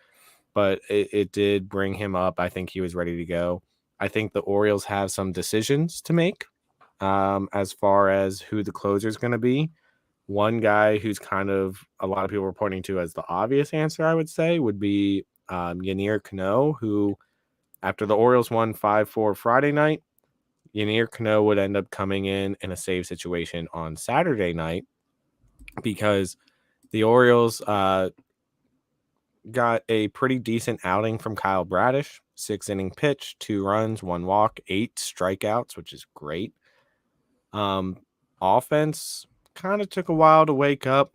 but it did bring him up. I think he was ready to go. I think the Orioles have some decisions to make as far as who the closer is going to be. One guy who's kind of a lot of people are pointing to as the obvious answer, I would say, would be Yanir Cano, who after the Orioles won 5-4 Friday night, Yanir Cano would end up coming in a save situation on Saturday night because the Orioles got a pretty decent outing from Kyle Bradish. 6-inning pitch, 2 runs, 1 walk, 8 strikeouts, which is great. Offense kind of took a while to wake up,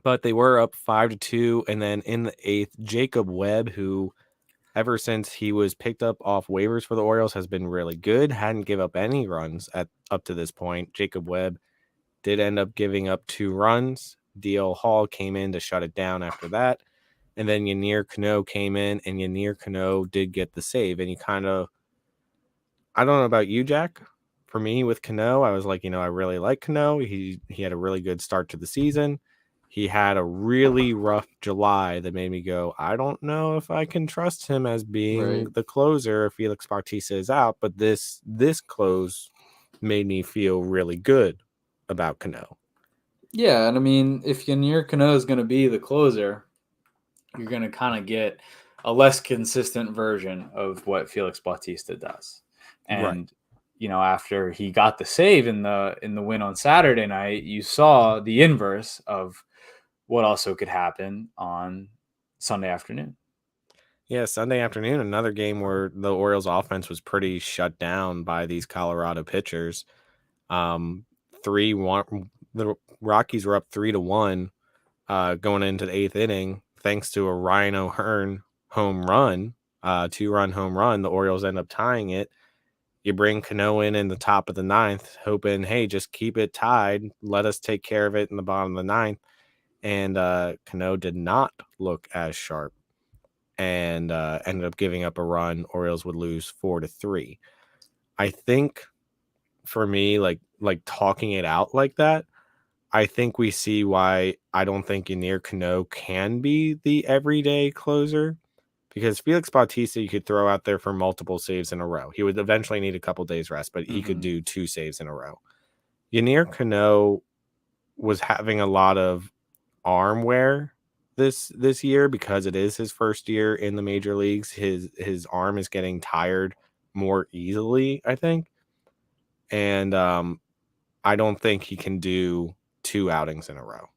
but they were up 5-2. And then in the 8th, Jacob Webb, who ever since he was picked up off waivers for the Orioles has been really good, hadn't give up any runs up to this point. Jacob Webb did end up giving up 2 runs. DL Hall came in to shut it down after that. And then Yanir Cano came in, and Yanir Cano did get the save. And you kind of, I don't know about you, Jack. For me, with Cano, I was like, I really like Cano. He had a really good start to the season. He had a really rough July that made me go, I don't know if I can trust him as being Right. the closer if Felix Bautista is out. But this close made me feel really good about Cano. Yeah, and I mean, if Yanir Cano is going to be the closer, you're going to kind of get a less consistent version of what Felix Bautista does. Right. And after he got the save in the win on Saturday night, you saw the inverse of what also could happen on Sunday afternoon. Yeah, Sunday afternoon, another game where the Orioles offense was pretty shut down by these Colorado pitchers. 3-1. The Rockies were up 3-1 going into the 8th inning, thanks to a Ryan O'Hearn home run, 2-run home run. The Orioles end up tying it. You bring Cano in the top of the 9th, hoping, hey, just keep it tied. Let us take care of it in the bottom of the 9th. And Cano did not look as sharp and ended up giving up a run. Orioles would lose 4-3. I think for me, like talking it out like that, I think we see why I don't think Yanir Cano can be the everyday closer. because Felix Bautista you could throw out there for multiple saves in a row. He would eventually need a couple days rest, but he could do 2 saves in a row. Yennier Cano was having a lot of arm wear this year because it is his first year in the major leagues. His arm is getting tired more easily, I think. And I don't think he can do 2 outings in a row.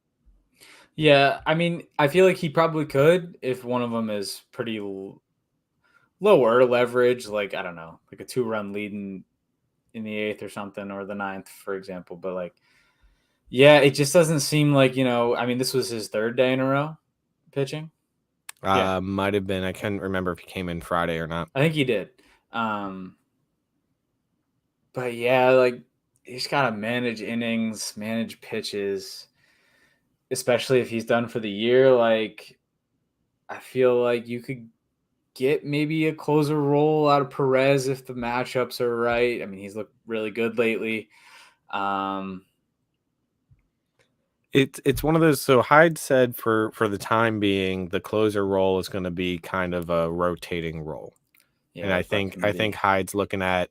Yeah, I mean, I feel like he probably could if one of them is pretty lower leverage, like I don't know, like a 2-run lead in the 8th or something, or the 9th, for example. But like, yeah, it just doesn't seem like, I mean, this was his 3rd day in a row pitching. Yeah, Might have been. I can't remember if he came in Friday or not. I think he did. But yeah, like he's got to manage innings, manage pitches, especially if he's done for the year. Like, I feel like you could get maybe a closer role out of Perez if the matchups are right. I mean, he's looked really good lately. It's one of those. So Hyde said for the time being, the closer role is going to be kind of a rotating role. Yeah, And I that's what it's think gonna be. Hyde's looking at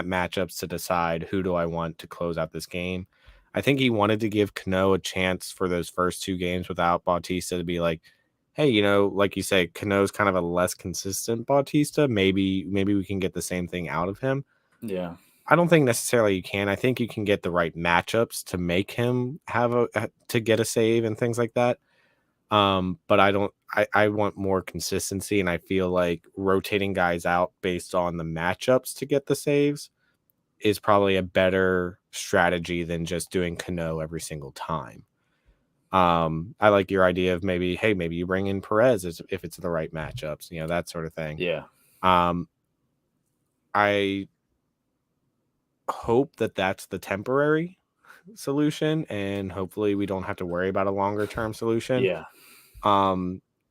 matchups to decide who do I want to close out this game. I think he wanted to give Cano a chance for those first 2 games without Bautista to be like, hey, like you say, Cano's kind of a less consistent Bautista. Maybe we can get the same thing out of him. Yeah. I don't think necessarily you can. I think you can get the right matchups to make him have to get a save and things like that. But I want more consistency, and I feel like rotating guys out based on the matchups to get the saves is probably a better strategy than just doing Cano every single time. I like your idea of maybe you bring in Perez if it's the right matchups, that sort of thing. Yeah. I hope that that's the temporary solution, and hopefully we don't have to worry about a longer term solution. Yeah.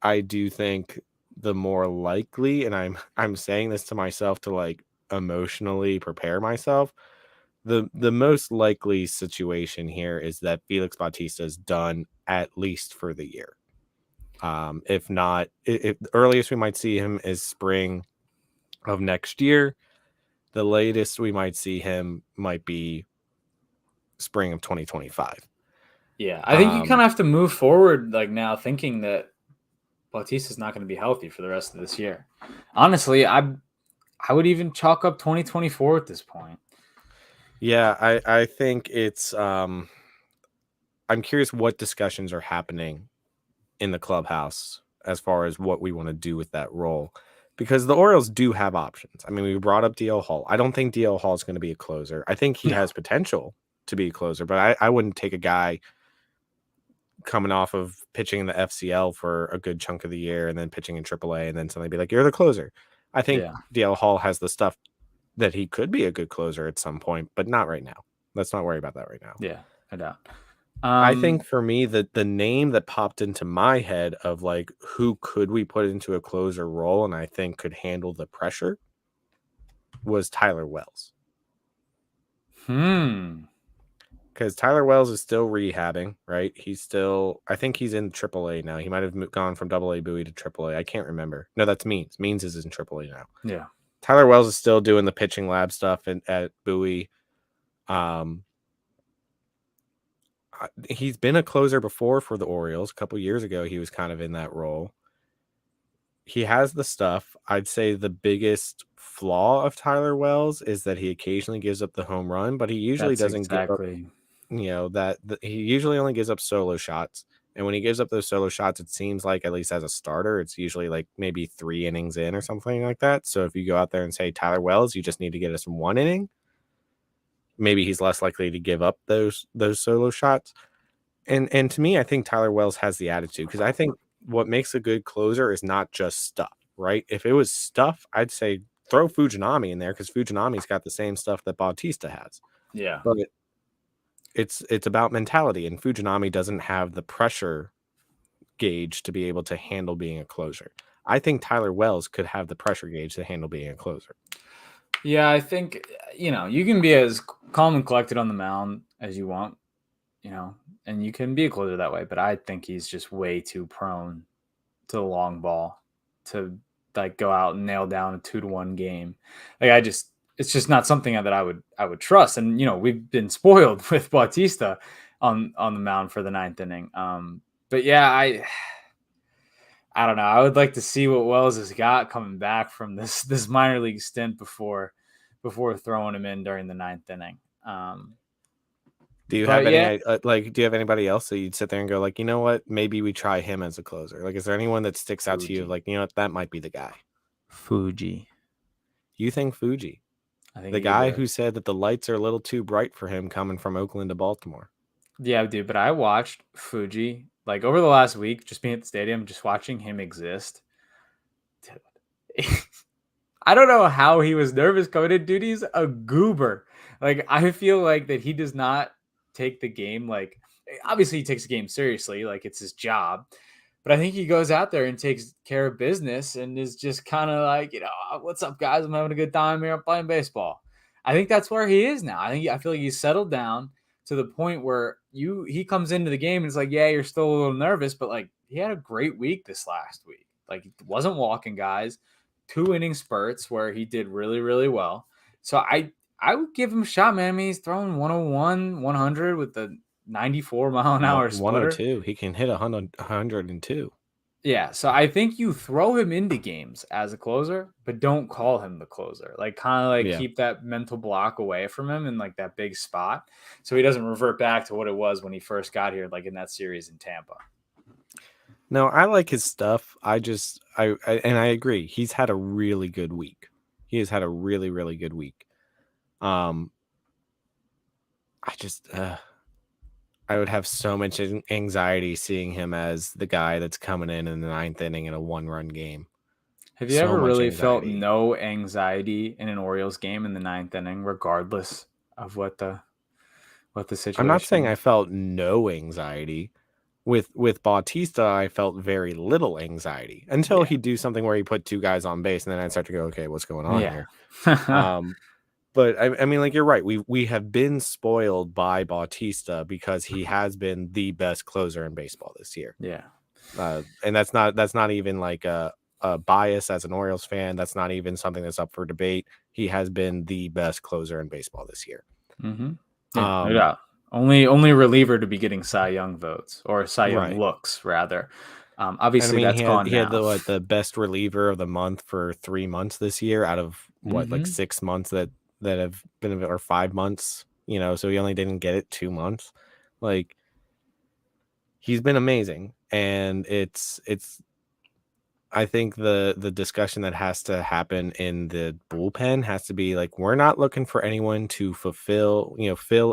I do think the more likely, and I'm saying this to myself to like emotionally prepare myself, the most likely situation here is that Felix Bautista is done at least for the year. If not, if the earliest we might see him is spring of next year. The latest we might see him might be spring of 2025. Yeah. I think you kind of have to move forward like now thinking that Bautista's not going to be healthy for the rest of this year. Honestly, I would even chalk up 2024 at this point. Yeah, I think it's I'm curious what discussions are happening in the clubhouse as far as what we want to do with that role, because the Orioles do have options. I mean, we brought up DL Hall. I don't think DL Hall is going to be a closer. I think he has potential to be a closer, but I wouldn't take a guy coming off of pitching in the FCL for a good chunk of the year and then pitching in AAA and then suddenly be like, you're the closer. I think DL Hall has the stuff that he could be a good closer at some point, but not right now. Let's not worry about that right now. Yeah, no doubt. I think for me, the name that popped into my head of like who could we put into a closer role and I think could handle the pressure was Tyler Wells. Because Tyler Wells is still rehabbing, right? I think he's in AAA now. He might have gone from AA Bowie to AAA. I can't remember. No, that's Means. Means is in AAA now. Yeah. Tyler Wells is still doing the pitching lab stuff at Bowie. He's been a closer before for the Orioles. A couple years ago, he was kind of in that role. He has the stuff. I'd say the biggest flaw of Tyler Wells is that he occasionally gives up the home run, but he usually doesn't give up. He usually only gives up solo shots. And when he gives up those solo shots, it seems like, at least as a starter, it's usually like maybe 3 innings in or something like that. So if you go out there and say, Tyler Wells, you just need to get us 1 inning, maybe he's less likely to give up those solo shots. And to me, I think Tyler Wells has the attitude, because I think what makes a good closer is not just stuff, right? If it was stuff, I'd say throw Fujinami in there, because Fujinami's got the same stuff that Bautista has. Yeah. But it's about mentality, and Fujinami doesn't have the pressure gauge to be able to handle being a closer. I think Tyler Wells could have the pressure gauge to handle being a closer. Yeah, I think, you can be as calm and collected on the mound as you want, and you can be a closer that way, but I think he's just way too prone to the long ball. to like go out and nail down a 2-1 game. Like it's just not something that I would trust. And we've been spoiled with Bautista on the mound for the ninth inning. But yeah, I don't know. I would like to see what Wells has got coming back from this minor league stint before throwing him in during the ninth inning. Do you have But yeah, any do you have anybody else that you'd sit there and go like, you know what, maybe we try him as a closer? Like, is there anyone that sticks out to you like, you know what, that might be the guy? Fuji. You think Fuji? I think The he could do guy it. who said that the lights are a little too bright for him coming from Oakland to Baltimore. Yeah, dude. But I watched Fuji like over the last week, just being at the stadium, just watching him exist. Dude. I don't know how he was nervous coming in, dude. He's a goober. Like, I feel like that he does not take the game like, obviously he takes the game seriously, like it's his job. But I think he goes out there and takes care of business and is just kind of like, what's up, guys? I'm having a good time here. I'm playing baseball. I think that's where he is now. I feel like he's settled down to the point where he comes into the game and it's like, yeah, you're still a little nervous, but like he had a great week this last week. Like he wasn't walking guys, 2 inning spurts where he did really, really well. So I would give him a shot, man. I mean, he's throwing 101, 100 with the 94-mile-an-hour splitter. 102. He can hit 102. Yeah, so I think you throw him into games as a closer, but don't call him the closer. Like kind of like Yeah. keep that mental block away from him in like that big spot, so he doesn't revert back to what it was when he first got here, like in that series in Tampa. No, I like his stuff. I agree. He's had a really good week. He has had a really, really good week. I just I would have so much anxiety seeing him as the guy that's coming in the ninth inning in a 1-run game. Have you So ever much really felt anxiety. no anxiety in an Orioles game in the ninth inning, regardless of what the situation? I'm not saying I is? felt no anxiety. With Bautista, I felt very little anxiety until Yeah, he'd do something where he put 2 guys on base, and then I'd start to go, okay, what's going on yeah, here? But I mean, like, you're right. We have been spoiled by Bautista because he has been the best closer in baseball this year. yeah. And that's not even like a bias as an Orioles fan. That's not even something that's up for debate. He has been the best closer in baseball this year. Mm-hmm. Yeah, no doubt. Only reliever to be getting Cy Young votes or Cy Young Right. looks rather. And I Obviously, mean, that's gone he had now. the best reliever of the month for 3 months this year out of what, like 6 months that have been, or 5 months, so he only didn't get it 2 months. Like, he's been amazing, and it's I think the discussion that has to happen in the bullpen has to be like, we're not looking for anyone to fill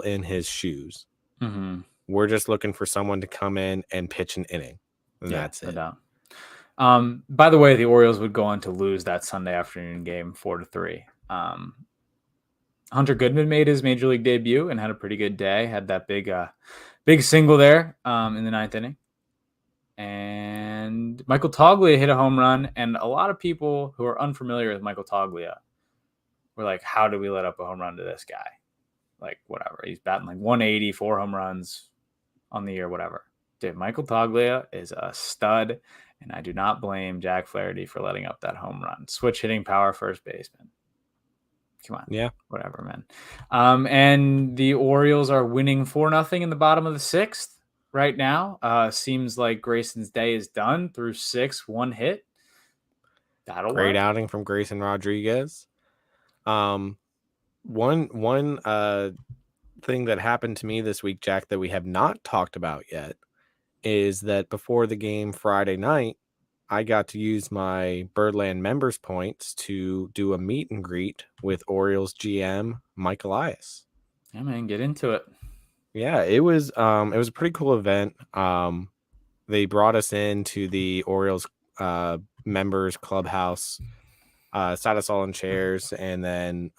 in his shoes. Mm-hmm. We're just looking for someone to come in and pitch an inning, and Yeah, that's no it. doubt. By the way, the Orioles would go on to lose that Sunday afternoon game 4-3. Hunter Goodman made his major league debut and had a pretty good day. Had that big single there in the ninth inning. And Michael Toglia hit a home run. And a lot of people who are unfamiliar with Michael Toglia were like, how do we let up a home run to this guy? Like, whatever. He's batting like 180, 4 home runs on the year, whatever. Dude, Michael Toglia is a stud. And I do not blame Jack Flaherty for letting up that home run. Switch hitting power first baseman. Come on. Yeah. Whatever, man. And the Orioles are winning 4-0 in the bottom of the 6th right now. Seems like Grayson's day is done through 6, 1 hit. That'll Great work. outing from Grayson Rodriguez. One thing that happened to me this week, Jack, that we have not talked about yet is that before the game Friday night, I got to use my Birdland members points to do a meet and greet with Orioles GM Mike Elias. Yeah, man, get into it. Yeah, it was a pretty cool event. They brought us into the Orioles members clubhouse, sat us all in chairs, and then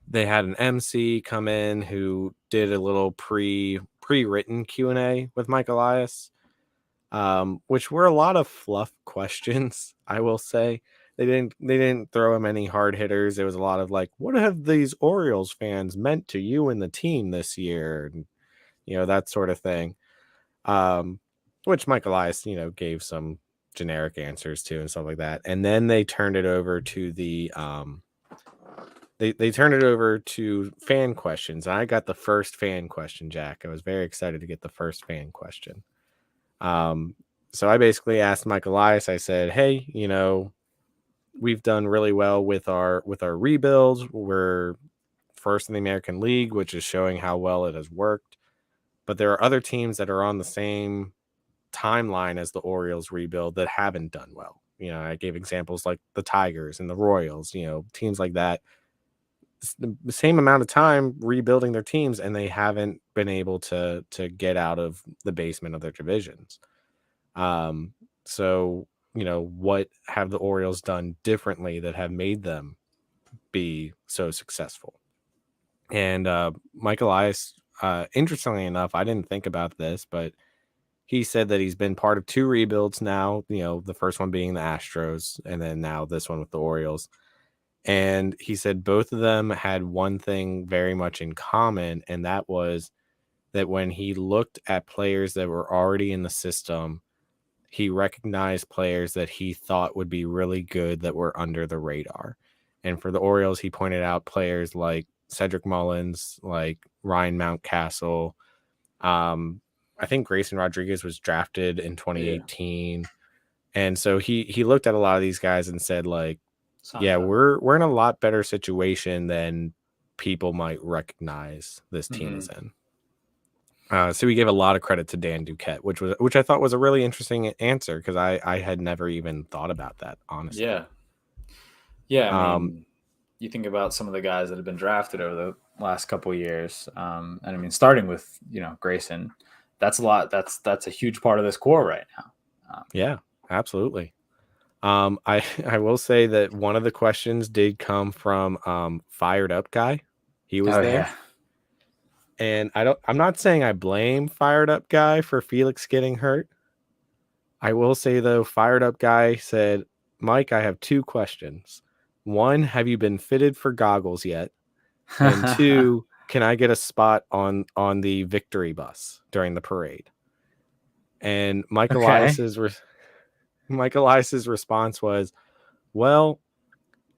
they had an MC come in who did a little pre-written Q&A with Mike Elias, which were a lot of fluff questions, I will say. They didn't throw him any hard hitters. It was a lot of like, what have these Orioles fans meant to you and the team this year? And, that sort of thing. Which Mike Elias, gave some generic answers to and stuff like that. And then they turned it over to the they turned it over to fan questions. And I got the first fan question, Jack. I was very excited to get the first fan question. So I basically asked Mike Elias, I said, hey, you know, we've done really well with our rebuilds. We're first in the American League, which is showing how well it has worked. But there are other teams that are on the same timeline as the Orioles rebuild that haven't done well. You know, I gave examples like the Tigers and the Royals, you know, teams like that. It's the same amount of time rebuilding their teams, and they haven't been able to get out of the basement of their divisions. So, you know, what have the Orioles done differently that have made them be so successful? And Mike Elias, interestingly enough, I didn't think about this, but he said that he's been part of 2 rebuilds now, you know, the first one being the Astros, and then now this one with the Orioles. And he said both of them had one thing very much in common, and that was that when he looked at players that were already in the system, he recognized players that he thought would be really good that were under the radar. And for the Orioles, he pointed out players like Cedric Mullins, like Ryan Mountcastle. I think Grayson Rodriguez was drafted in 2018. Yeah. And so he looked at a lot of these guys and said, like, yeah, we're in a lot better situation than people might recognize this team is in. So we gave a lot of credit to Dan Duquette, which I thought was a really interesting answer because I had never even thought about that, honestly. Yeah. I mean, you think about some of the guys that have been drafted over the last couple of years, and I mean, starting with, you know, Grayson, that's a lot. That's a huge part of this core right now. Yeah, absolutely. I will say that one of the questions did come from Fired Up Guy. He was there. Yeah. And I'm not saying I blame Fired Up Guy for Felix getting hurt. I will say, though, Fired Up Guy said, Mike, I have 2 questions. 1, have you been fitted for goggles yet? And 2, can I get a spot on the victory bus during the parade? And Mike Elias's response was, well,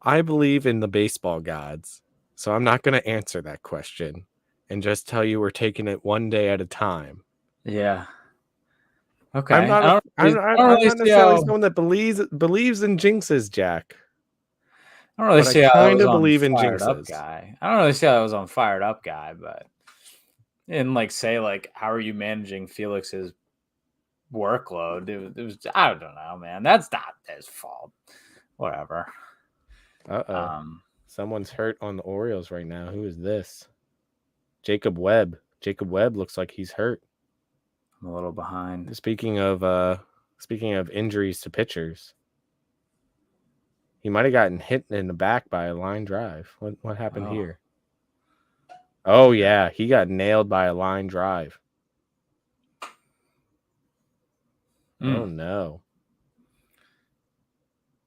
I believe in the baseball gods, so I'm not going to answer that question and just tell you we're taking it one day at a time. Yeah. Okay. I'm not necessarily someone that believes in jinxes, Jack. I don't really see how I kind of believe in jinxes. I don't really see how I was on Fired Up Guy, but and like say like how are you managing Felix's workload? It was I don't know, man. That's not his fault. Whatever. Someone's hurt on the Orioles right now. Who is this? Jacob Webb. Jacob Webb looks like he's hurt. I'm a little behind. Speaking of injuries to pitchers, he might have gotten hit in the back by a line drive. What happened here? Oh yeah, he got nailed by a line drive. Oh no.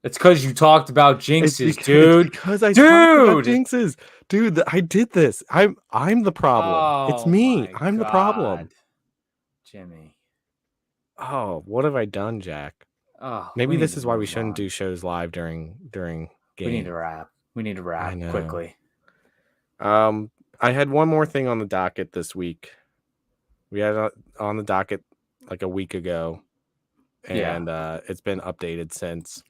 It's because you talked about jinxes, dude. It's because I talked about jinxes. Dude, I did this. I'm the problem. Oh, it's me. I'm the problem. Jimmy. Oh, what have I done, Jack? Oh, maybe this is why we shouldn't do shows live during games. We need to wrap quickly. I had one more thing on the docket this week. We had on the docket like a week ago, and it's been updated since.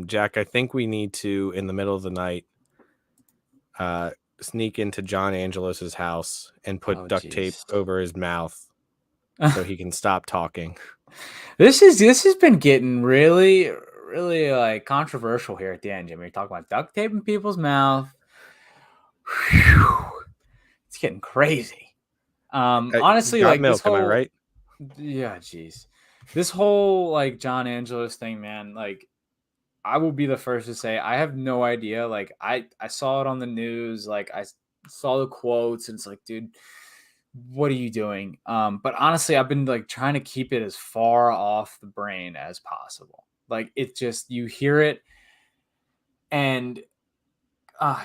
Jack, I think we need to, in the middle of the night, sneak into John Angelos's house and put duct tape over his mouth so he can stop talking. This has been getting really, really like controversial here at the end, Jimmy. You're talking about duct tape in people's mouth. Whew. It's getting crazy. Honestly, like milk, this whole, am I right? Yeah, geez. This whole like John Angelos thing, man, like I will be the first to say I have no idea. Like I saw it on the news, like I saw the quotes, and it's like, dude, what are you doing? But honestly, I've been like trying to keep it as far off the brain as possible. Like it just, you hear it and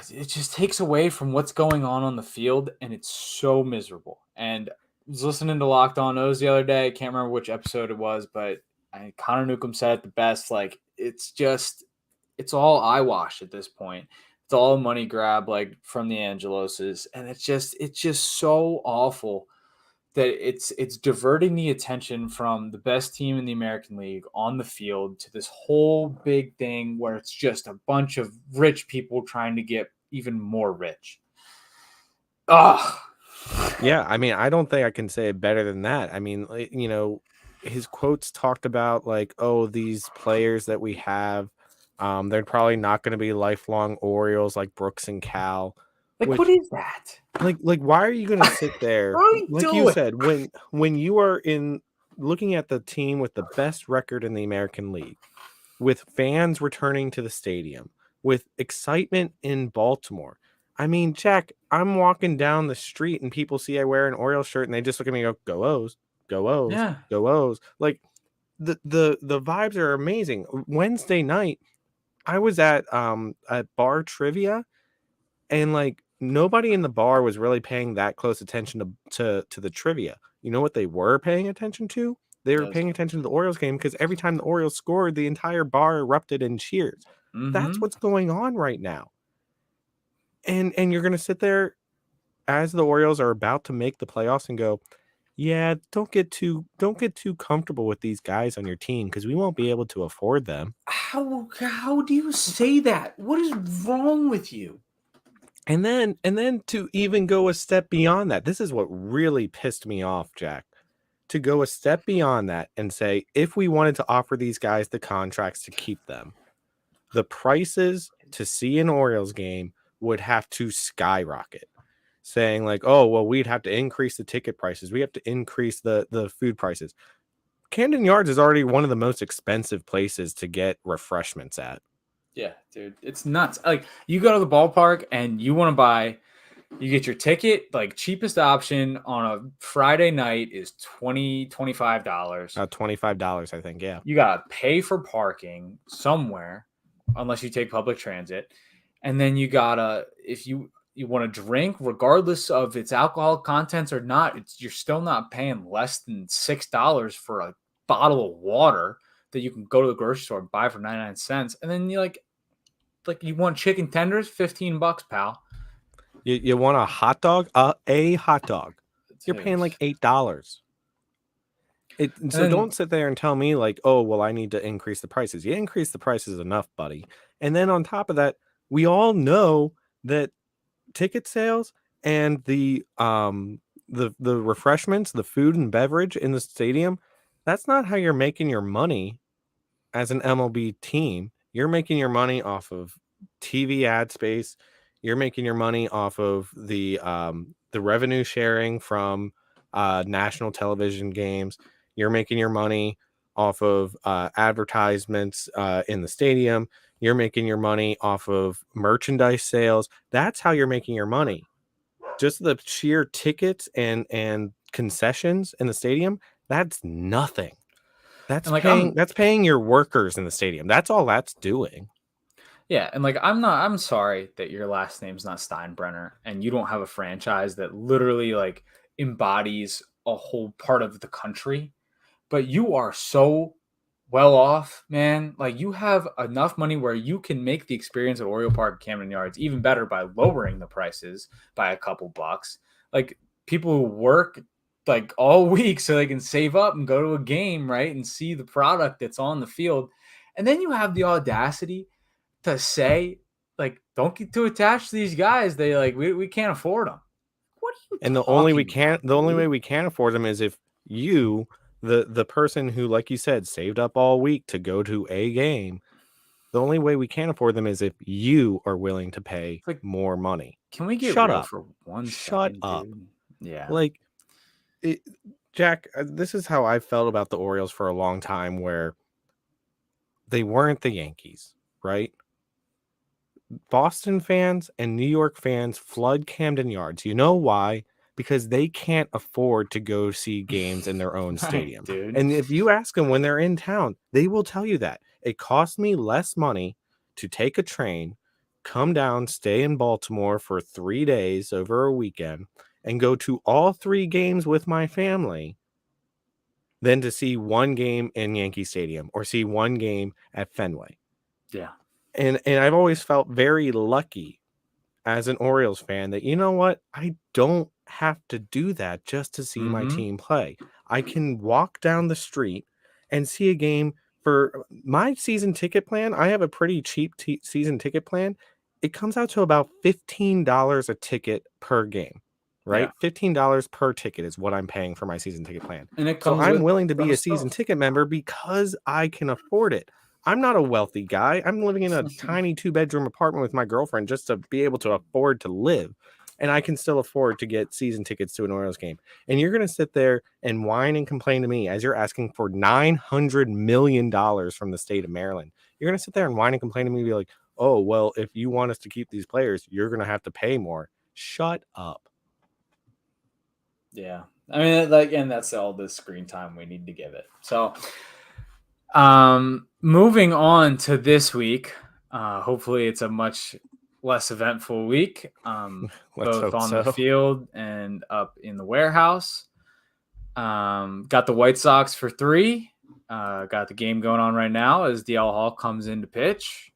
it just takes away from what's going on the field, and it's so miserable. And I was listening to Locked On O's the other day. I can't remember which episode it was, but Connor Newcomb said it the best. Like it's all eyewash at this point. It's all a money grab, like from the Angeloses, and it's just so awful that it's diverting the attention from the best team in the American League on the field to this whole big thing where it's just a bunch of rich people trying to get even more rich. Ugh. Yeah, I mean, I don't think I can say it better than that. I mean, his quotes talked about like, oh, these players that we have, they're probably not going to be lifelong Orioles like Brooks and Cal, Like, what which is that? like why are you going to sit there? What are we Like you doing? said, when you are in looking at the team with the best record in the American League, with fans returning to the stadium, with excitement in Baltimore. I mean, Jack, I'm walking down the street and people see I wear an Orioles shirt and they just look at me and go, "Go O's, go O's, Yeah. go O's." Like the vibes are amazing. Wednesday night, I was at bar trivia and like nobody in the bar was really paying that close attention to the trivia. You know what they were paying attention to? They were Yes. paying attention to the Orioles game because every time the Orioles scored, the entire bar erupted in cheers. That's Mm-hmm. what's going on right now. And you're gonna sit there as the Orioles are about to make the playoffs and go, yeah, don't get too comfortable with these guys on your team because we won't be able to afford them. How do you say that? What is wrong with you? And then to even go a step beyond that, this is what really pissed me off, Jack. To go a step beyond that and say, if we wanted to offer these guys the contracts to keep them, the prices to see an Orioles game would have to skyrocket. Saying like, oh, well, we'd have to increase the ticket prices. We have to increase the food prices. Camden Yards is already one of the most expensive places to get refreshments at. Yeah, dude, it's nuts. Like you go to the ballpark and you want to buy, you get your ticket, like cheapest option on a Friday night is $25. $25, I think. Yeah. You gotta pay for parking somewhere, unless you take public transit, and then you gotta if you want to drink, regardless of its alcohol contents or not, you're still not paying less than $6 for a bottle of water that you can go to the grocery store and buy for 99 cents, and then you like you want chicken tenders, $15, pal. You want a hot dog? A hot dog. You're Dude. paying like $8. And So then don't sit there and tell me like, oh, well, I need to increase the prices. You increase the prices enough, buddy. And then on top of that, we all know that ticket sales and the refreshments, the food and beverage in the stadium, that's not how you're making your money as an MLB team. You're making your money off of TV ad space. You're making your money off of the revenue sharing from national television games. You're making your money off of advertisements in the stadium. You're making your money off of merchandise sales. That's how you're making your money. Just the sheer tickets and concessions in the stadium, that's nothing. That's and like paying I'm that's paying your workers in the stadium. That's all that's doing. Yeah, and like I'm sorry that your last name's not Steinbrenner and you don't have a franchise that literally like embodies a whole part of the country, but you are so well off, man. Like you have enough money where you can make the experience at Oriole Park, Camden Yards even better by lowering the prices by a couple bucks. Like people who work like all week so they can save up and go to a game, right? And see the product that's on the field. And then you have the audacity to say, like, don't get too attached to these guys. They like, we can't afford them. What are you And talking about, the only way dude? we can afford them is if you, the person who, like you said, saved up all week to go to a game, the only way we can afford them is if you are willing to pay It's like, more money. can we get Shut real up. for one Shut second, up. dude? Yeah. Like it, Jack, this is how I felt about the Orioles for a long time where they weren't the Yankees, right? Boston fans and New York fans flood Camden Yards. You know why? Because they can't afford to go see games in their own Right, stadium. dude. And if you ask them when they're in town, they will tell you that it costs me less money to take a train, come down, stay in Baltimore for 3 days over a weekend, and go to all three games with my family than to see one game in Yankee Stadium or see one game at Fenway. Yeah. And I've always felt very lucky as an Orioles fan that, you know what, I don't have to do that just to see my Mm-hmm. team play. I can walk down the street and see a game for my season ticket plan. I have a pretty cheap season ticket plan. It comes out to about $15 a ticket per game, Yeah. right? $15 per ticket is what I'm paying for my season ticket plan. And it So comes I'm with willing to be a other season stuff. ticket member because I can afford it. I'm not a wealthy guy. I'm living in a tiny 2-bedroom apartment with my girlfriend just to be able to afford to live. And I can still afford to get season tickets to an Orioles game. And you're going to sit there and whine and complain to me as you're asking for $900 million from the state of Maryland. You're going to sit there and whine and complain to me and be like, oh, well, if you want us to keep these players, you're going to have to pay more. Shut up. Yeah. I mean, and that's all the screen time we need to give it. So, moving on to this week, hopefully it's a much less eventful week, Let's both hope on the so. field and up in the warehouse. Got the White Sox for 3. Got the game going on right now as DL Hall comes in to pitch.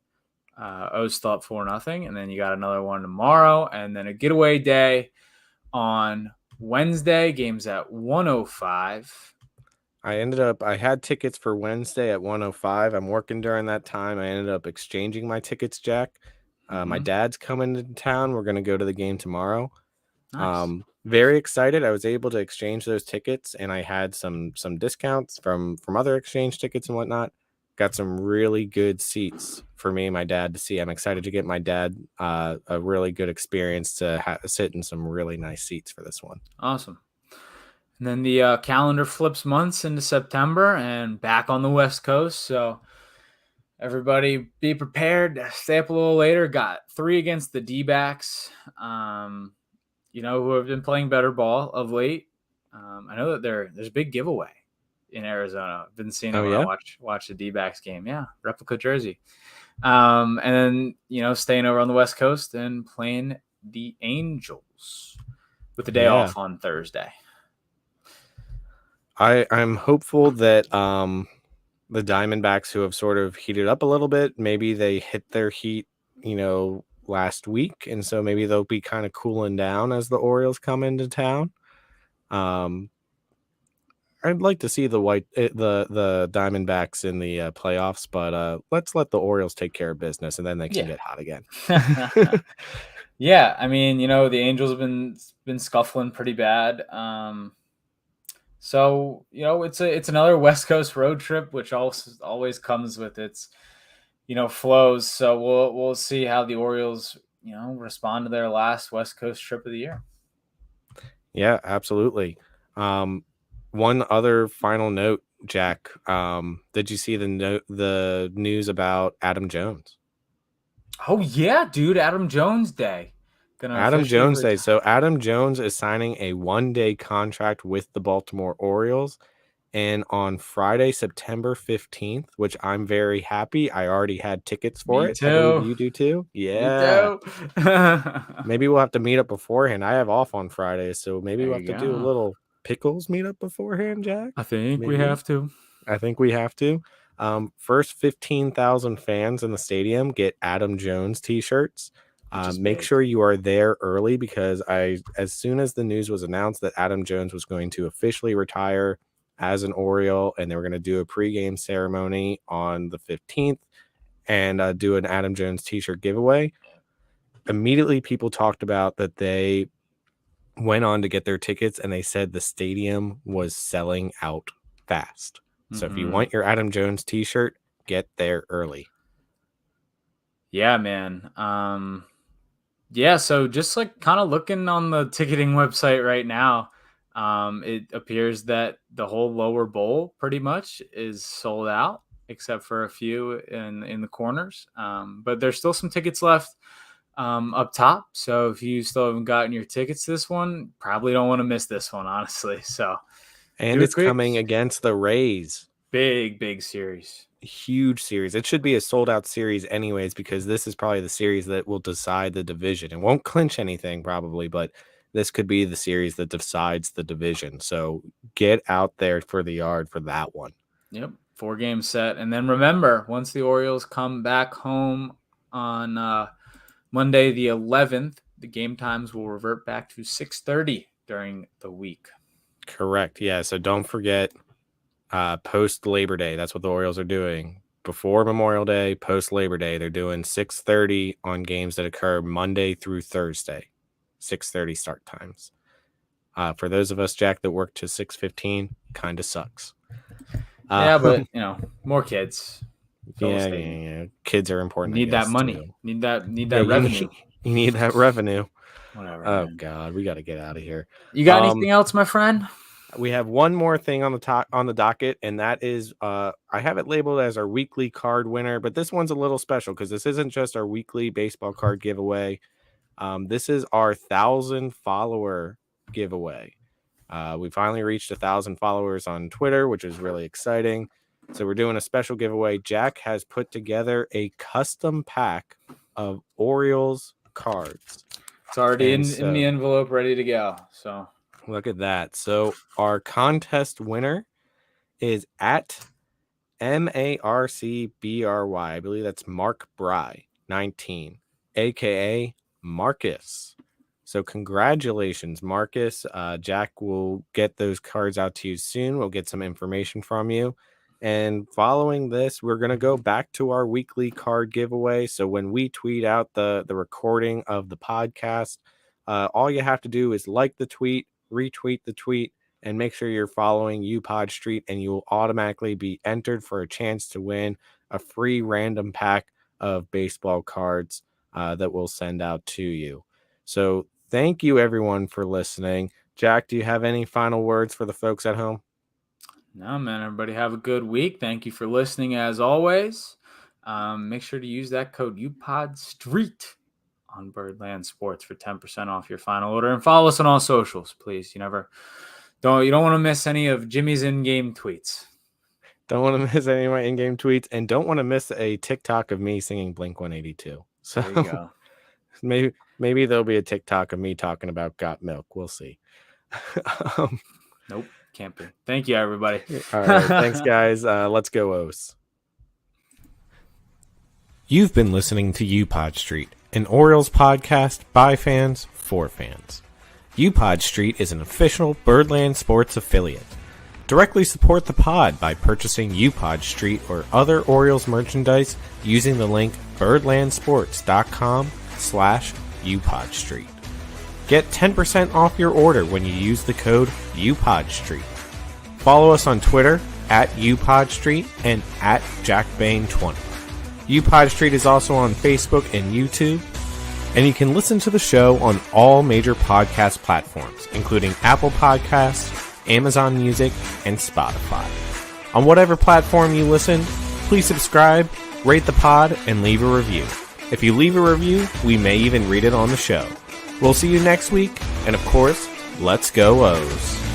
O's still up 4-0, and then you got another one tomorrow, and then a getaway day on Wednesday. Games at 1:05. I had tickets for Wednesday at 1:05. I'm working during that time. I ended up exchanging my tickets, Jack. My dad's coming to town. We're going to go to the game tomorrow. Nice. Very excited. I was able to exchange those tickets, and I had some discounts from other exchange tickets and whatnot. Got some really good seats for me and my dad to see. I'm excited to get my dad a really good experience to sit in some really nice seats for this one. Awesome. And then the calendar flips months into September and back on the West Coast. So everybody be prepared. Stay up a little later. Got 3 against the D-backs, who have been playing better ball of late. I know that there's a big giveaway in Arizona. I've been seeing it Oh when I yeah, watch the D-backs game. Yeah, replica jersey. And then staying over on the West Coast and playing the Angels with the day yeah. off on Thursday. I'm hopeful that the Diamondbacks, who have sort of heated up a little bit, maybe they hit their heat, last week, and so maybe they'll be kind of cooling down as the Orioles come into town. I'd like to see the Diamondbacks in the playoffs, but let's let the Orioles take care of business, and then they can Yeah. get hot again. Yeah, I mean, the Angels have been scuffling pretty bad. So it's another West Coast road trip, which also always comes with its flows. So we'll see how the Orioles respond to their last West Coast trip of the year. Yeah, absolutely. One other final note, Jack. Did you see the news about Adam Jones? Oh yeah, dude, Adam Jones Day. Gonna Adam officially Jones Day. retire. So Adam Jones is signing a 1-day contract with the Baltimore Orioles. And on Friday, September 15th, which I'm very happy, I already had tickets for Me it. I believe too. you do too. Me Yeah. too. Maybe we'll have to meet up beforehand. I have off on Friday, so maybe There we'll have you to do a go. little pickles meetup beforehand, Jack. I think we Maybe. have to. I think we have to. First 15,000 fans in the stadium get Adam Jones t-shirts. Which is Make big. sure you are there early because as soon as the news was announced that Adam Jones was going to officially retire as an Oriole, and they were going to do a pregame ceremony on the 15th and do an Adam Jones t-shirt giveaway, immediately people talked about that they went on to get their tickets and they said the stadium was selling out fast. So if you Mm-hmm. want your Adam Jones t-shirt, get there early. Yeah, man. Yeah, so just like kind of looking on the ticketing website right now, it appears that the whole lower bowl pretty much is sold out, except for a few in the corners. But there's still some tickets left up top. So if you still haven't gotten your tickets to this one, probably don't want to miss this one, honestly. So And do it it's quick. coming against the Rays. Big series. Huge series. It should be a sold out series anyways, because this is probably the series that will decide the division. It won't clinch anything probably, but this could be the series that decides the division. So get out there for the yard for that one. Yep, 4-game set. And then remember, once the Orioles come back home on Monday the 11th, the game times will revert back to 6:30 during the week. Correct. Yeah, so don't forget post Labor Day. That's what the Orioles are doing. Before Memorial Day, post Labor Day, they're doing 6:30 on games that occur Monday through Thursday. 6:30 start times. For those of us, Jack, that work to 6:15, kind of sucks. Yeah, but more kids. Yeah. Kids are important. Need that money. Too. Need that revenue. You need that revenue. Whatever. Oh man. God, we got to get out of here. You got anything else, my friend? We have one more thing on the docket, and that is I have it labeled as our weekly card winner, but this one's a little special because this isn't just our weekly baseball card giveaway. This is our 1,000 follower giveaway. We finally reached 1,000 followers on Twitter, which is really exciting. So we're doing a special giveaway. Jack has put together a custom pack of Orioles cards. It's already in the envelope, ready to go. So look at that. So our contest winner is at MARCBRY. I believe that's Mark Bry 19, aka Marcus. So congratulations, Marcus. Jack will get those cards out to you soon. We'll get some information from you. And following this, we're going to go back to our weekly card giveaway. So when we tweet out the recording of the podcast, all you have to do is like the tweet, retweet the tweet, and make sure you're following UPod Street, and you will automatically be entered for a chance to win a free random pack of baseball cards that we'll send out to you. So thank you, everyone, for listening. Jack, do you have any final words for the folks at home? No, man. Everybody have a good week. Thank you for listening, as always. Make sure to use that code UPodStreet on Birdland Sports for 10% off your final order. And follow us on all socials, please. You don't want to miss any of Jimmy's in-game tweets. Don't want to miss any of my in-game tweets, and don't want to miss a TikTok of me singing Blink-182. So there you go. maybe there'll be a TikTok of me talking about Got Milk. We'll see. Nope, can't be. Thank you, everybody. All right, thanks, guys. Let's go, Os. You've been listening to UPod Street, an Orioles podcast by fans for fans. UPod Street is an official Birdland Sports affiliate. Directly support the pod by purchasing UPod Street or other Orioles merchandise using the link birdlandsports.com/UPod Street. Get 10% off your order when you use the code UPod Street. Follow us on Twitter at UPod Street and at JackBain20. UPod Street is also on Facebook and YouTube, and you can listen to the show on all major podcast platforms, including Apple Podcasts, Amazon Music, and Spotify. On whatever platform you listen, please subscribe, rate the pod, and leave a review. If you leave a review, we may even read it on the show. We'll see you next week, and of course, let's go O's.